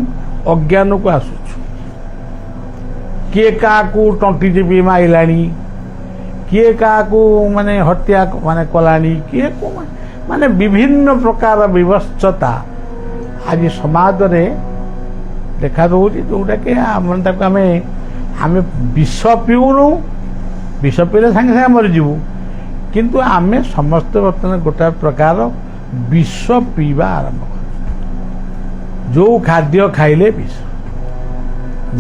ଅଜ୍ଞାନକୁ ଆସୁଛୁ। କିଏ କାହାକୁ ତଣ୍ଟି ଚିପି ମାଇଲାଣି, କିଏ କାହାକୁ ମାନେ ହତ୍ୟା ମାନେ କଲାଣି, କିଏ ମାନେ ବିଭିନ୍ନ ପ୍ରକାର ବିଭତ୍ସତା ଆଜି ସମାଜରେ ଦେଖାଦେଉଛି, ଯେଉଁଟାକି ତାକୁ ଆମେ ବିଷ ପିଉନୁ, ବିଷ ପିଇଲେ ସାଙ୍ଗେ ସାଙ୍ଗେ ମରିଯିବୁ, କିନ୍ତୁ ଆମେ ସମସ୍ତେ ବର୍ତ୍ତମାନ ଗୋଟାଏ ପ୍ରକାର ବିଷ ପିଇବା ଆରମ୍ଭ କରୁଛୁ। ଯେଉଁ ଖାଦ୍ୟ ଖାଇଲେ ବିଷ,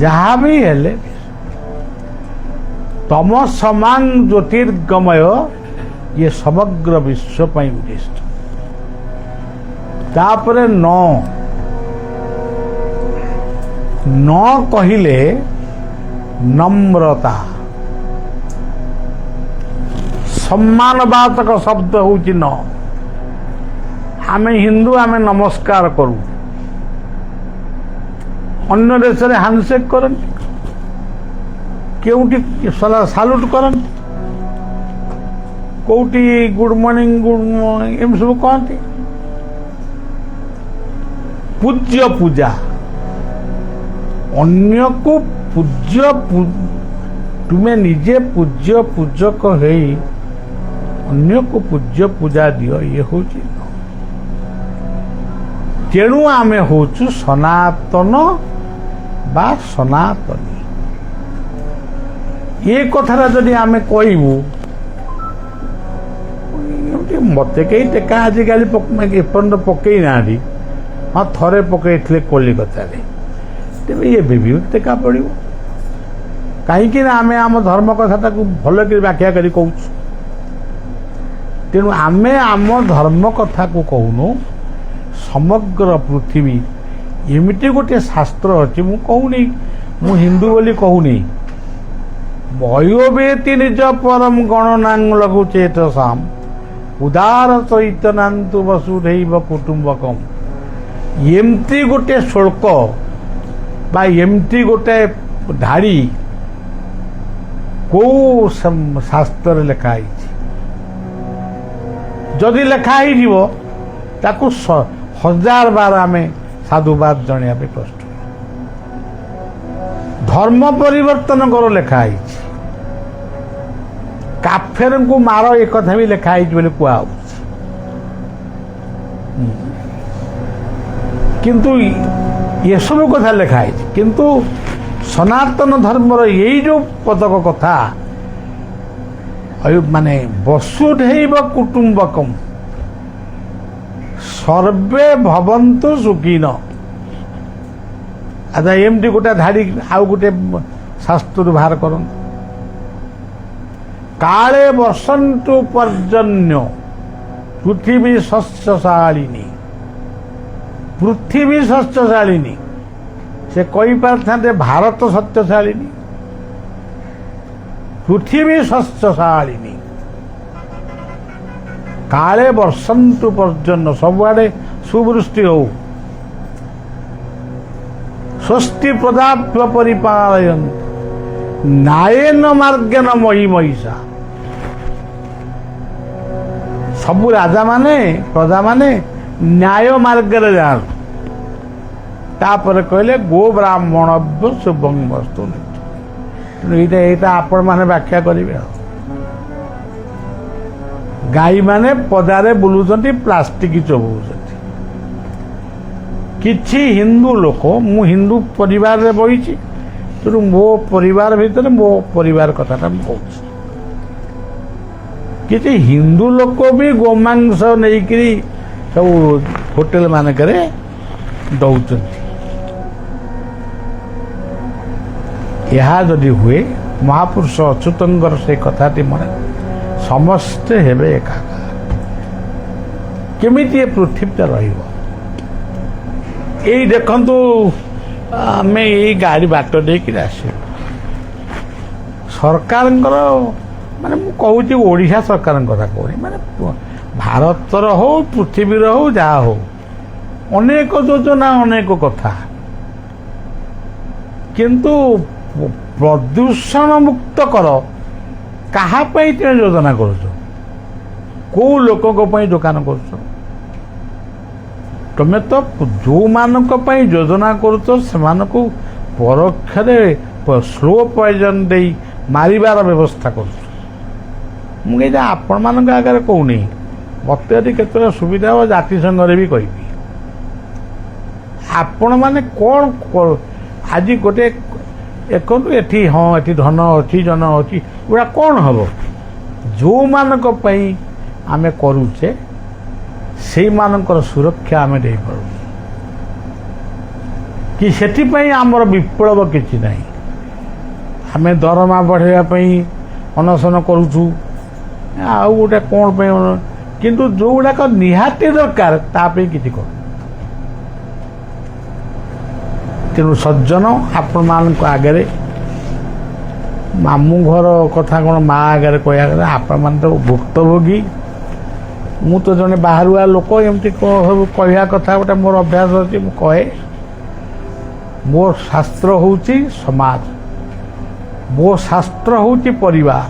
ଯାହା ବି ହେଲେ ବିଷ। ତମସମାଂ ଜ୍ୟୋତିର୍ଗମୟ, ଇଏ ସମଗ୍ର ବିଶ୍ୱ ପାଇଁ ଉଦ୍ଦିଷ୍ଟ। ତାପରେ न कहिले नम्रता सम्मानवाचक शब्द होची न आमे हिंदू आमे नमस्कार करू अन्य देश में हैंडशेक करती केउटी साल्यूट करती कौटी गुड मॉर्निंग एम सब कहती पूज्य पूजा अन्य को पूज्य तुम्हें निजे पूज्य पूजक है अन्य को पूज्य पूजा दियो ये हूँ तेणु आमे होचु सनातन बा सनातनी ये कथा जदि आमे कहबू मत कई टेका आजिकल एपर्यंत पकई ना हाँ थरे पकई कलिकता तेज ये भी टेका पड़ो कहीं आमे आम धर्म कथा भल कर व्याख्या कर कहूँ तेणु आमे आम धर्म कथा को कहूनु समग्र पृथ्वी एमती गोटे शास्त्र अच्छी मु कहूनी मु हिंदू बोली कहूनी वयोवेति निज परम गणनांग लघु चेतसाम उदार चैतनांतु वसुधैव कुटुंबकम एमती गोटे श्लोक बा एमती गोटे धाड़ी को शास्त्र लिखाई जदि लिखाई ताकू 1000 बार आमे साधुवाद जणिया पे प्रस्तुत धर्म परिवर्तन करो लिखाई काफेर को मार एक कथा भी लिखाई बोले कुआ किंतु ये सब कथा लिखाई किंतु सनातन धर्मर यही जो पदक कथा माने वसुधैव कुटुंबकम सर्वे भवन्तु सुखिन अच्छा एमती गोटे धाड़ी आउ गोटे शास्त्र बाहर कर काले बसंतु पर्जन्य पृथ्वी शस्यशालिनी पृथ्वी शस्यशालिनी से कही पारे भारत सत्यशालिनी पृथ्वी शस्यशालिनी काले बसंतु पर्जन्य सबुआडे सुवृष्टि हो स्वस्ति प्रजाभ्य परिपालयन् नायेन मार्गेन मही महिषा सबु राजा माने प्रजा माने न्याय मार्ग जान तापर कहले गो ब्राह्मणभ्य शुभं वस्तु यहाँ आपण मैंने व्याख्या करेंगे गाई माने पदारे बुलुंट प्लास्टिक चोबुंट किछि हिंदू लोक मु हिंदू परिवार रे बही तेणु मो परिवार भितर मो परिवार कथाटा कहूँ किछि हिंदू लोक भी गोमांस नहीं सब होटेल मानक दौरान यह जदि हुए महापुरुष अच्युतंकर से कथाटी मन समस्ते हेबे एकाकार केमिति पृथ्वीटा रहिबो एई देखंतु आमे एई गाड़ी बाट देकी आसे सरकार माने मु कहूची ओडिशा सरकार कथा कहूनी माने भारतर हो पृथ्वीर हो जहा हो अनेक योजना अनेक कथा किंतु प्रदूषण मुक्त कर कहा योजना कर कौ लोक दुकान कर तुम्हें तो जो मानक योजना कर परोक्ष स्लो पॉइजन दे मारिबार व्यवस्था कर आपण मान आगे कहूनी मत यदि केत सुविधा हो जातिसंघ भी कहि आपण मैंने कौन आज गोटे देखो एठी हाँ एठी धन अच्छी जन अच्छी गुड़ा कौन हम जो मानक आमे करुचे से मानकर सुरक्षा आमे दे पारू कि सेठी आमर विप्लव किछि नहीं आमे दरमा बढ़ाई अनशन करुचु आउ गोटे कौन किंतु जो गुड़ाक निहाती दरकार तापे किछि कर ତେଣୁ ସଜ୍ଜନ ଆପଣମାନଙ୍କ ଆଗରେ ମାମୁଁ ଘର କଥା କ'ଣ ମା ଆଗରେ କହିବା କଥା, ଆପଣମାନେ ତ ଭୁକ୍ତଭୋଗୀ। ମୁଁ ତ ଜଣେ ବାହାରୁଆ ଲୋକ, ଏମିତି ସବୁ କହିବା କଥା ଗୋଟେ ମୋର ଅଭ୍ୟାସ ଅଛି। ମୁଁ କହେ ମୋ ଶାସ୍ତ୍ର ହେଉଛି ସମାଜ, ମୋ ଶାସ୍ତ୍ର ହେଉଛି ପରିବାର,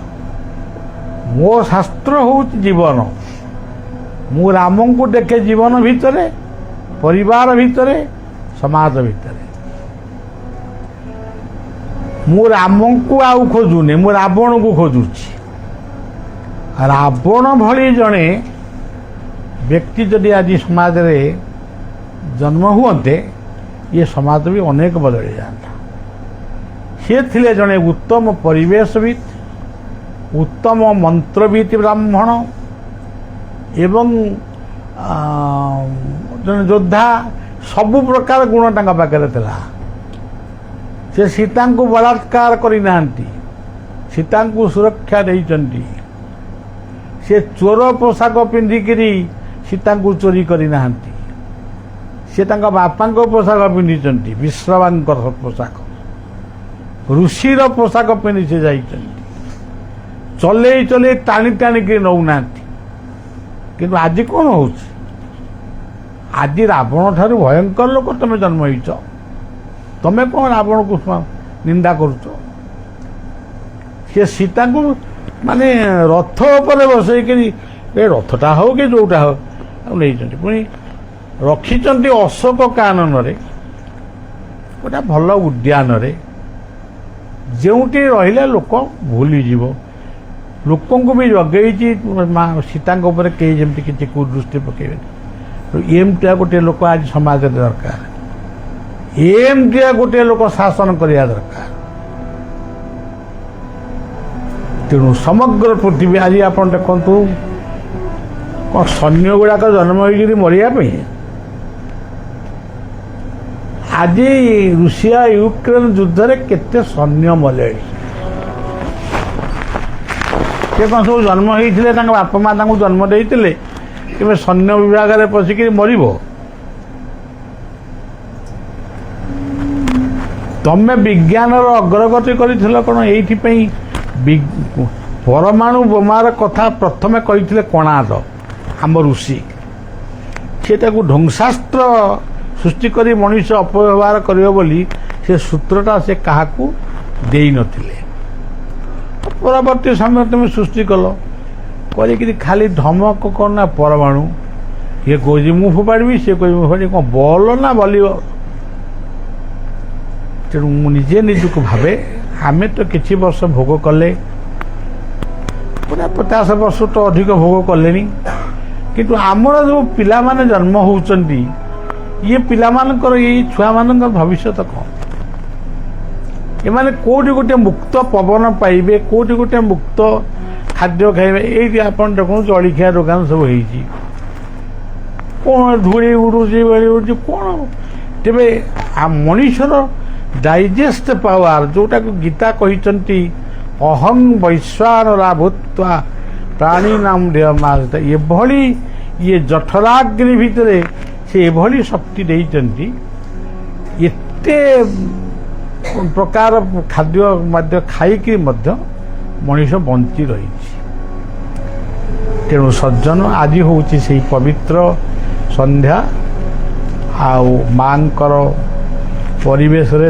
ମୋ ଶାସ୍ତ୍ର ହେଉଛି ଜୀବନ। ମୁଁ ରାମଙ୍କୁ ଦେଖେ ଜୀବନ ଭିତରେ, ପରିବାର ଭିତରେ, ସମାଜ ଭିତରେ। ମୁଁ ରାମଙ୍କୁ ଆଉ ଖୋଜୁନି, ମୁଁ ରାବଣକୁ ଖୋଜୁଛି। ରାବଣ ଭଳି ଜଣେ ବ୍ୟକ୍ତି ଯଦି ଆଜି ସମାଜରେ ଜନ୍ମ ହୁଅନ୍ତେ, ଇଏ ସମାଜ ବି ଅନେକ ବଦଳି ଯାଆନ୍ତା। ସିଏ ଥିଲେ ଜଣେ ଉତ୍ତମ ପରିବେଶବିତ୍, ଉତ୍ତମ ମନ୍ତ୍ରବିତ୍ ବ୍ରାହ୍ମଣ ଏବଂ ଜଣେ ଯୋଦ୍ଧା। ସବୁ ପ୍ରକାର ଗୁଣ ତାଙ୍କ ପାଖରେ ଥିଲା। ସେ ସୀତାଙ୍କୁ ବଳାତ୍କାର କରିନାହାନ୍ତି, ସୀତାଙ୍କୁ ସୁରକ୍ଷା ଦେଇଛନ୍ତି। ସେ ଚୋର ପୋଷାକ ପିନ୍ଧିକିରି ସୀତାଙ୍କୁ ଚୋରି କରିନାହାନ୍ତି, ସେ ତାଙ୍କ ବାପାଙ୍କ ପୋଷାକ ପିନ୍ଧିଛନ୍ତି, ବିଶ୍ରବାଙ୍କର ପୋଷାକ, ଋଷିର ପୋଷାକ ପିନ୍ଧି ସେ ଯାଇଛନ୍ତି। ଚଲେଇ ଚଲେଇ ଟାଣି ଟାଣିକି ନେଉନାହାନ୍ତି। କିନ୍ତୁ ଆଜି କ'ଣ ହେଉଛି? ଆଜି ରାବଣ ଠାରୁ ଭୟଙ୍କର ଲୋକ ତମେ ଜନ୍ମ ହେଇଛ। ତମେ କ'ଣ ରାବଣକୁ ନିନ୍ଦା କରୁଛ? ସେ ସୀତାଙ୍କୁ ମାନେ ରଥ ଉପରେ ବସେଇକିରି, ଏ ରଥଟା ହଉ କି ଯୋଉଟା ହଉ, ଆଉ ନେଇଛନ୍ତି। ପୁଣି ରଖିଛନ୍ତି ଅଶୋକ କାନନରେ, ଗୋଟେ ଭଲ ଉଦ୍ୟାନରେ, ଯେଉଁଠି ରହିଲେ ଲୋକ ଭୁଲିଯିବ। ଲୋକଙ୍କୁ ବି ଜଗେଇଛି ମା ସୀତାଙ୍କ ଉପରେ କେହି ଯେମିତି କିଛି କୁଦୃଷ୍ଟି ପକେଇବେନି। ଏମିତିଆ ଗୋଟିଏ ଲୋକ ଆଜି ସମାଜରେ ଦରକାର, ଏମିତିଆ ଗୋଟିଏ ଲୋକ ଶାସନ କରିବା ଦରକାର। ତେଣୁ ସମଗ୍ର ପୃଥିବୀ ଆଜି ଆପଣ ଦେଖନ୍ତୁ, କ'ଣ ସୈନ୍ୟ ଗୁଡ଼ାକ ଜନ୍ମ ହୋଇକରି ମରିବା ପାଇଁ? ଆଜି ରୁଷିଆ ୟୁକ୍ରେନ ଯୁଦ୍ଧରେ କେତେ ସୈନ୍ୟ ମଲେଣି? ସେ କ'ଣ ସବୁ ଜନ୍ମ ହେଇଥିଲେ, ତାଙ୍କ ବାପା ମା ତାଙ୍କୁ ଜନ୍ମ ଦେଇଥିଲେ? କେବେ ସୈନ୍ୟ ବିଭାଗରେ ପଶିକିରି ମରିବ? ତମେ ବିଜ୍ଞାନର ଅଗ୍ରଗତି କରିଥିଲ କ'ଣ ଏଇଥିପାଇଁ? ପରମାଣୁ ବୋମାର କଥା ପ୍ରଥମେ କହିଥିଲେ କୋଣାର୍କ, ଆମ ଋଷି। ସେ ତାକୁ ଧ୍ୱଂସାସ୍ତ୍ର ସୃଷ୍ଟି କରି ମଣିଷ ଅପବ୍ୟବହାର କରିବ ବୋଲି ସେ ସୂତ୍ରଟା ସେ କାହାକୁ ଦେଇନଥିଲେ। ପରବର୍ତ୍ତୀ ସମୟରେ ତୁମେ ସୃଷ୍ଟି କଲ, କରିକିରି ଖାଲି ଧମକ କ'ଣ ନା ପରମାଣୁ। ଇଏ କହୁଛି ମୁଁ ଫୋପାଡ଼ିବି, ସିଏ କହୁଛି ମୁଁ ଫୋପାଡ଼ିବି। କ'ଣ ବଲ ନା ବଲିବ? ତେଣୁ ମୁଁ ନିଜେ ନିଜକୁ ଭାବେ, ଆମେ ତ କିଛି ବର୍ଷ ଭୋଗ କଲେ, ପୁରା 50 ବର୍ଷ ତ ଅଧିକ ଭୋଗ କଲେଣି। କିନ୍ତୁ ଆମର ଯେଉଁ ପିଲାମାନେ ଜନ୍ମ ହେଉଛନ୍ତି, ଇଏ ପିଲାମାନଙ୍କର, ଏଇ ଛୁଆମାନଙ୍କର ଭବିଷ୍ୟତ କ'ଣ? ଏମାନେ କେଉଁଠି ଗୋଟେ ମୁକ୍ତ ପବନ ପାଇବେ, କେଉଁଠି ଗୋଟେ ମୁକ୍ତ ଖାଦ୍ୟ ଖାଇବେ? ଏଇଠି ଆପଣ ଦେଖନ୍ତୁ ଜଳଖିଆ ଦୋକାନ ସବୁ ହେଇଛି, କ'ଣ ଧୂଳି ଉଡ଼ୁଛି, ବେଳି ଉଡ଼ୁଛି, କ'ଣ? ତେବେ ମଣିଷର ଡାଇଜେଷ୍ଟ ପାୱାର, ଯେଉଁଟାକୁ ଗୀତା କହିଛନ୍ତି ଅହଂ ବୈଶ୍ୱାନରା ଭୂତ୍ୱା ପ୍ରାଣୀ ନାମ ଦେହମାସ, ଏଭଳି ଇଏ ଜଠରାଗ୍ନି ଭିତରେ ସେ ଏଭଳି ଶକ୍ତି ଦେଇଛନ୍ତି। ଏତେ ପ୍ରକାର ଖାଦ୍ୟ ମଧ୍ୟ ଖାଇକି ମଧ୍ୟ ମଣିଷ ବଞ୍ଚି ରହିଛି। ତେଣୁ ସଜ୍ଜନ, ଆଜି ହେଉଛି ସେଇ ପବିତ୍ର ସନ୍ଧ୍ୟା, ଆଉ ମାଙ୍କର ପରିବେଶରେ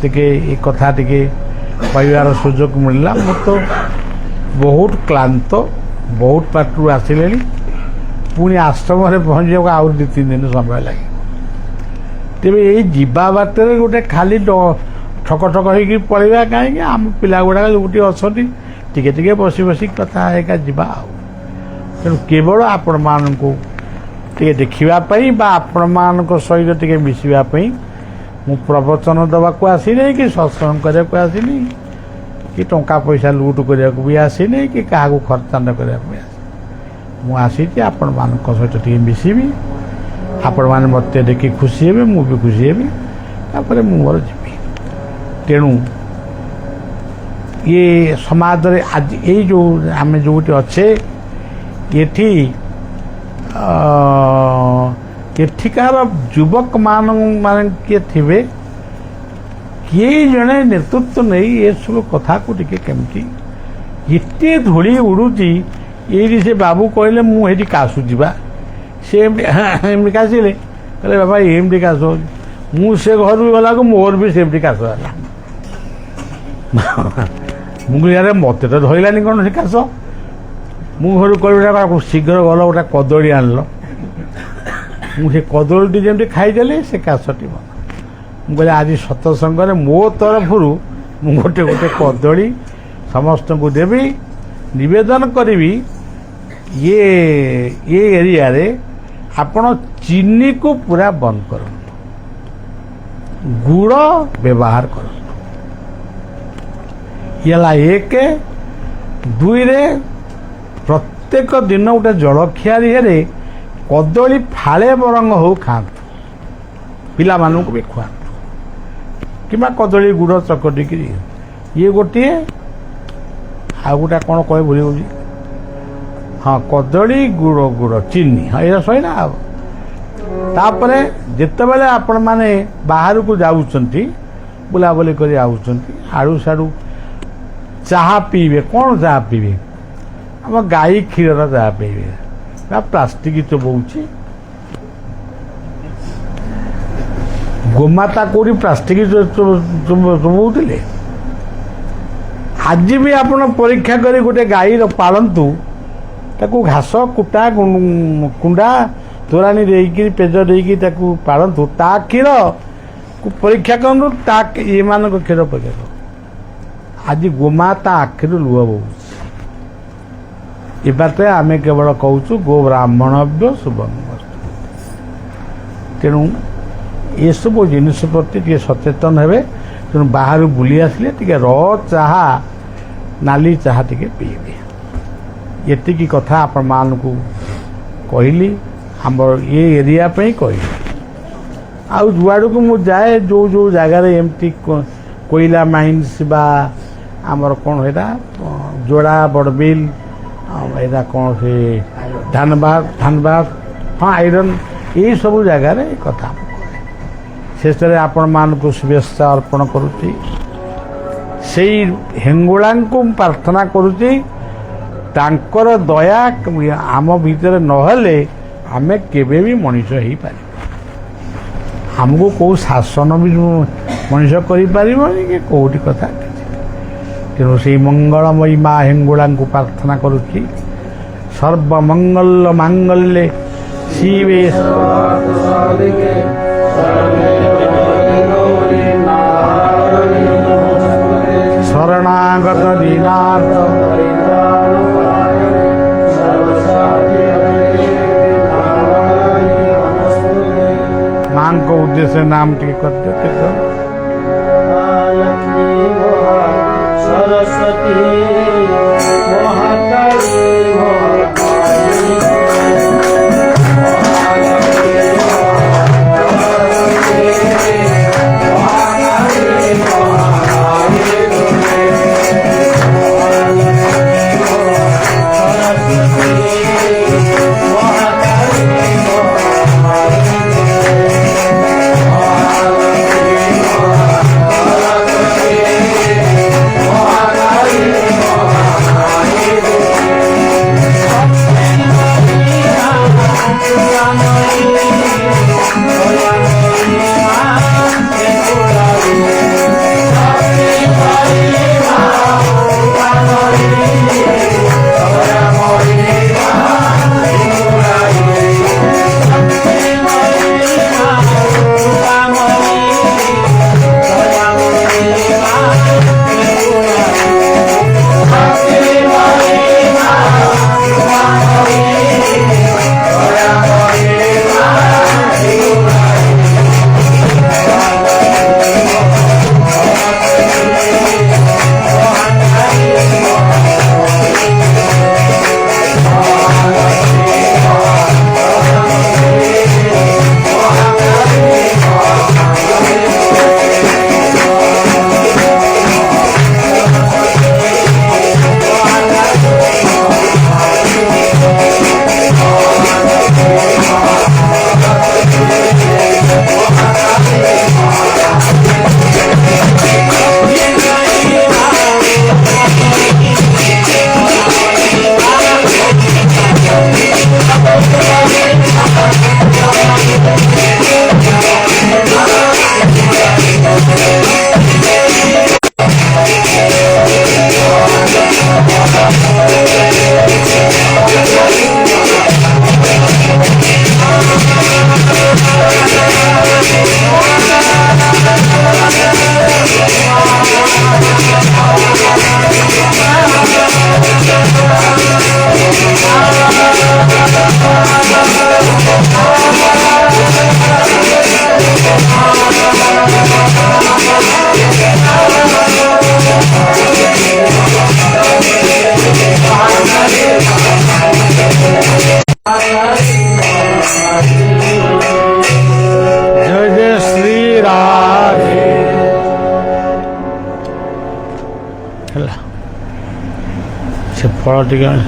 ଟିକେ ଏ କଥା ଟିକେ କହିବାର ସୁଯୋଗ ମିଳିଲା। ମୁଁ ତ ବହୁତ କ୍ଳାନ୍ତ, ବହୁତ ପାଟରୁ ଆସିଲେଣି। ପୁଣି ଆଶ୍ରମରେ ପହଞ୍ଚିବାକୁ ଆହୁରି 2-3 ଦିନ ସମୟ ଲାଗିବ। ତେବେ ଏଇ ଯିବା ବାଟରେ ଗୋଟେ ଖାଲି ଠକ ଠକ ହେଇକି ପଳେଇବା କାହିଁକି? ଆମ ପିଲା ଗୁଡ଼ାକ ଯେଉଁଠି ଅଛନ୍ତି ଟିକେ ଟିକେ ବସି ବସି କଥା ହେଇକା ଯିବା ଆଉ। ତେଣୁ କେବଳ ଆପଣମାନଙ୍କୁ ଟିକେ ଦେଖିବା ପାଇଁ ବା ଆପଣମାନଙ୍କ ସହିତ ଟିକେ ମିଶିବା ପାଇଁ ମୁଁ ପ୍ରବଚନ ଦେବାକୁ ଆସିନି, କି ସତ୍ସଙ୍ଗ କରିବାକୁ ଆସିନି, କି ଟଙ୍କା ପଇସା ଲୁଟ କରିବାକୁ ବି ଆସିନି, କି କାହାକୁ ଖର୍ଚ୍ଚାନ୍ତ କରିବାକୁ ବି ଆସିନି। ମୁଁ ଆସିଛି ଆପଣମାନଙ୍କ ସହିତ ଟିକେ ମିଶିବି, ଆପଣମାନେ ମୋତେ ଦେଖି ଖୁସି ହେବେ, ମୁଁ ବି ଖୁସି ହେବି, ତାପରେ ମୁଁ ମୋର ଯିବି। ତେଣୁ ଇଏ ସମାଜରେ ଆଜି ଏଇ ଯେଉଁ ଆମେ ଯେଉଁଠି ଅଛେ, ଏଠିକାର ଯୁବକମାନେ କିଏ ଥିବେ, କିଏ ଜଣେ ନେତୃତ୍ୱ ନେଇ ଏସବୁ କଥାକୁ ଟିକେ କେମିତି ଏତେ ଧୂଳି ଉଡ଼ୁଛି। ଏଇଠି ସେ ବାବୁ କହିଲେ ମୁଁ ଏଇଠି କାଶୁଛି ବା, ସେ ଏମିତି କାଶିଲେ, କହିଲେ ବାବା ଏମିତି କାଶ ହେଉଛି। ମୁଁ ସେ ଘରକୁ ଗଲାକୁ ମୋର ବି ସେମିତି କାଶ ହେଲା। ମୁଁ କହିଲି ଆରେ ମୋତେ ତ ଧଇଲାନି କ'ଣ ସେ କାଶ। ମୁଁ ଘରକୁ କହିଲି ଶୀଘ୍ର ଗଲ ଗୋଟେ କଦଳୀ ଆଣିଲ। ମୁଁ ସେ କଦଳୀଟି ଯେମିତି ଖାଇଦେଲି ସେ କାଶଟି ଭଲ। ମୁଁ କହିଲି ଆଜି ସତ୍ସଙ୍ଗରେ ମୋ ତରଫରୁ ମୁଁ ଗୋଟେ କଦଳୀ ସମସ୍ତଙ୍କୁ ଦେବି, ନିବେଦନ କରିବି ଇଏ ଏରିଆରେ ଆପଣ ଚିନିକୁ ପୁରା ବନ୍ଦ କରନ୍ତୁ, ଗୁଡ଼ ବ୍ୟବହାର କରନ୍ତୁ। ଇଏ ହେଲା 1। 2ରେ ପ୍ରତ୍ୟେକ ଦିନ ଗୋଟେ ଜଳଖିଆ ଇଏରେ କଦଳୀ ଫାଳେ ବରଂ ହଉ ଖାଆନ୍ତୁ, ପିଲାମାନଙ୍କୁ ବି ଖୁଆନ୍ତୁ, କିମ୍ବା କଦଳୀ ଗୁଡ଼ ଚକଟିକିରି। ଇଏ ଗୋଟିଏ, ଆଉ ଗୋଟା କ'ଣ କହେ ଭୁଲି ଯାଉଛି, ହଁ କଦଳୀ ଗୁଡ଼ ଚିନି, ହଁ ଏଇଟା ସଇଲା। ଆଉ ତାପରେ ଯେତେବେଳେ ଆପଣମାନେ ବାହାରକୁ ଯାଉଛନ୍ତି, ବୁଲାବୁଲି କରି ଆସୁଛନ୍ତି, ଆଡ଼ୁ ସାଡ଼ୁ ଚାହା ପିଇବେ। କ'ଣ ଚାହା ପିଇବେ? ଆମ ଗାଈ କ୍ଷୀରର ଚାହା ପିଇବେ, ବା ପ୍ଲାଷ୍ଟିକ ଚୋବଉଛି। ଗୋମାତା କୋଉଠି ପ୍ଲାଷ୍ଟିକ ଚୋବଉଥିଲେ? ଆଜି ବି ଆପଣ ପରୀକ୍ଷା କରି ଗୋଟେ ଗାଈର ପାଳନ୍ତୁ, ତାକୁ ଘାସ କୁଟା କୁଣ୍ଡା ତୋରାଣୀ ଦେଇକି ପେଜ ଦେଇକି ତାକୁ ପାଳନ୍ତୁ, ତା କ୍ଷୀରକୁ ପରୀକ୍ଷା କରନ୍ତୁ, ତା ଏମାନଙ୍କ କ୍ଷୀର ପରୀକ୍ଷା କରନ୍ତୁ। ଆଜି ଗୋମାତା ଆଖିରୁ ଲୁହ ବହୁଛି। ଏ ବାଟେ ଆମେ କେବଳ କହୁଛୁ ଗୋ ବ୍ରାହ୍ମଣବ୍ୟ ଶୁଭମସ୍ତୁ। ତେଣୁ ଏସବୁ ଜିନିଷ ପ୍ରତି ଟିକେ ସଚେତନ ହେବେ। ତେଣୁ ବାହାରୁ ବୁଲି ଆସିଲେ ଟିକେ ଚାହା, ନାଲି ଚାହା ଟିକେ ପିଇବେ। ଏତିକି କଥା ଆପଣମାନଙ୍କୁ କହିଲି, ଆମର ଏ ଏରିଆ ପାଇଁ କହିଲି। ଆଉ ଯୁଆଡ଼କୁ ମୁଁ ଯାଏ, ଯେଉଁ ଜାଗାରେ ଏମିତି କୋଇଲା ମାଇନ୍ସ ବା ଆମର କ'ଣ ସେଇଟା ଯୋଡ଼ା ବଡ଼ବିଲ, ଏଇଟା କ'ଣ ସେ ଧାନବାଦ, ହଁ ଆଇରନ୍, ଏଇସବୁ ଜାଗାରେ ଏ କଥା ଶେଷରେ ଆପଣମାନଙ୍କୁ ଶୁଭେଚ୍ଛା ଅର୍ପଣ କରୁଛି। ସେଇ ହେଙ୍ଗୁଳାଙ୍କୁ ପ୍ରାର୍ଥନା କରୁଛି, ତାଙ୍କର ଦୟା ଆମ ଭିତରେ ନହେଲେ ଆମେ କେବେ ବି ମଣିଷ ହେଇପାରିବୁ। ଆମକୁ କେଉଁ ଶାସନ ବି ମଣିଷ କରିପାରିବନି କି କେଉଁଠି କଥା। ତେଣୁ ସେଇ ମଙ୍ଗଳମୟୀ ମା ହେଙ୍ଗୁଳାଙ୍କୁ ପ୍ରାର୍ଥନା କରୁଛି। ସର୍ବମଙ୍ଗଳ ମାଙ୍ଗଲ୍ୟେ ଶିବେ ଶରଣାଗତ ଦୀନାର୍ଥ ମାଙ୍କ ଉଦ୍ଦେଶ୍ୟ ନାମ ଟିକେ କରିଦିଅ। ସରସ୍ୱତୀ ସେ ଫଳ ଟିକେ ଆଣି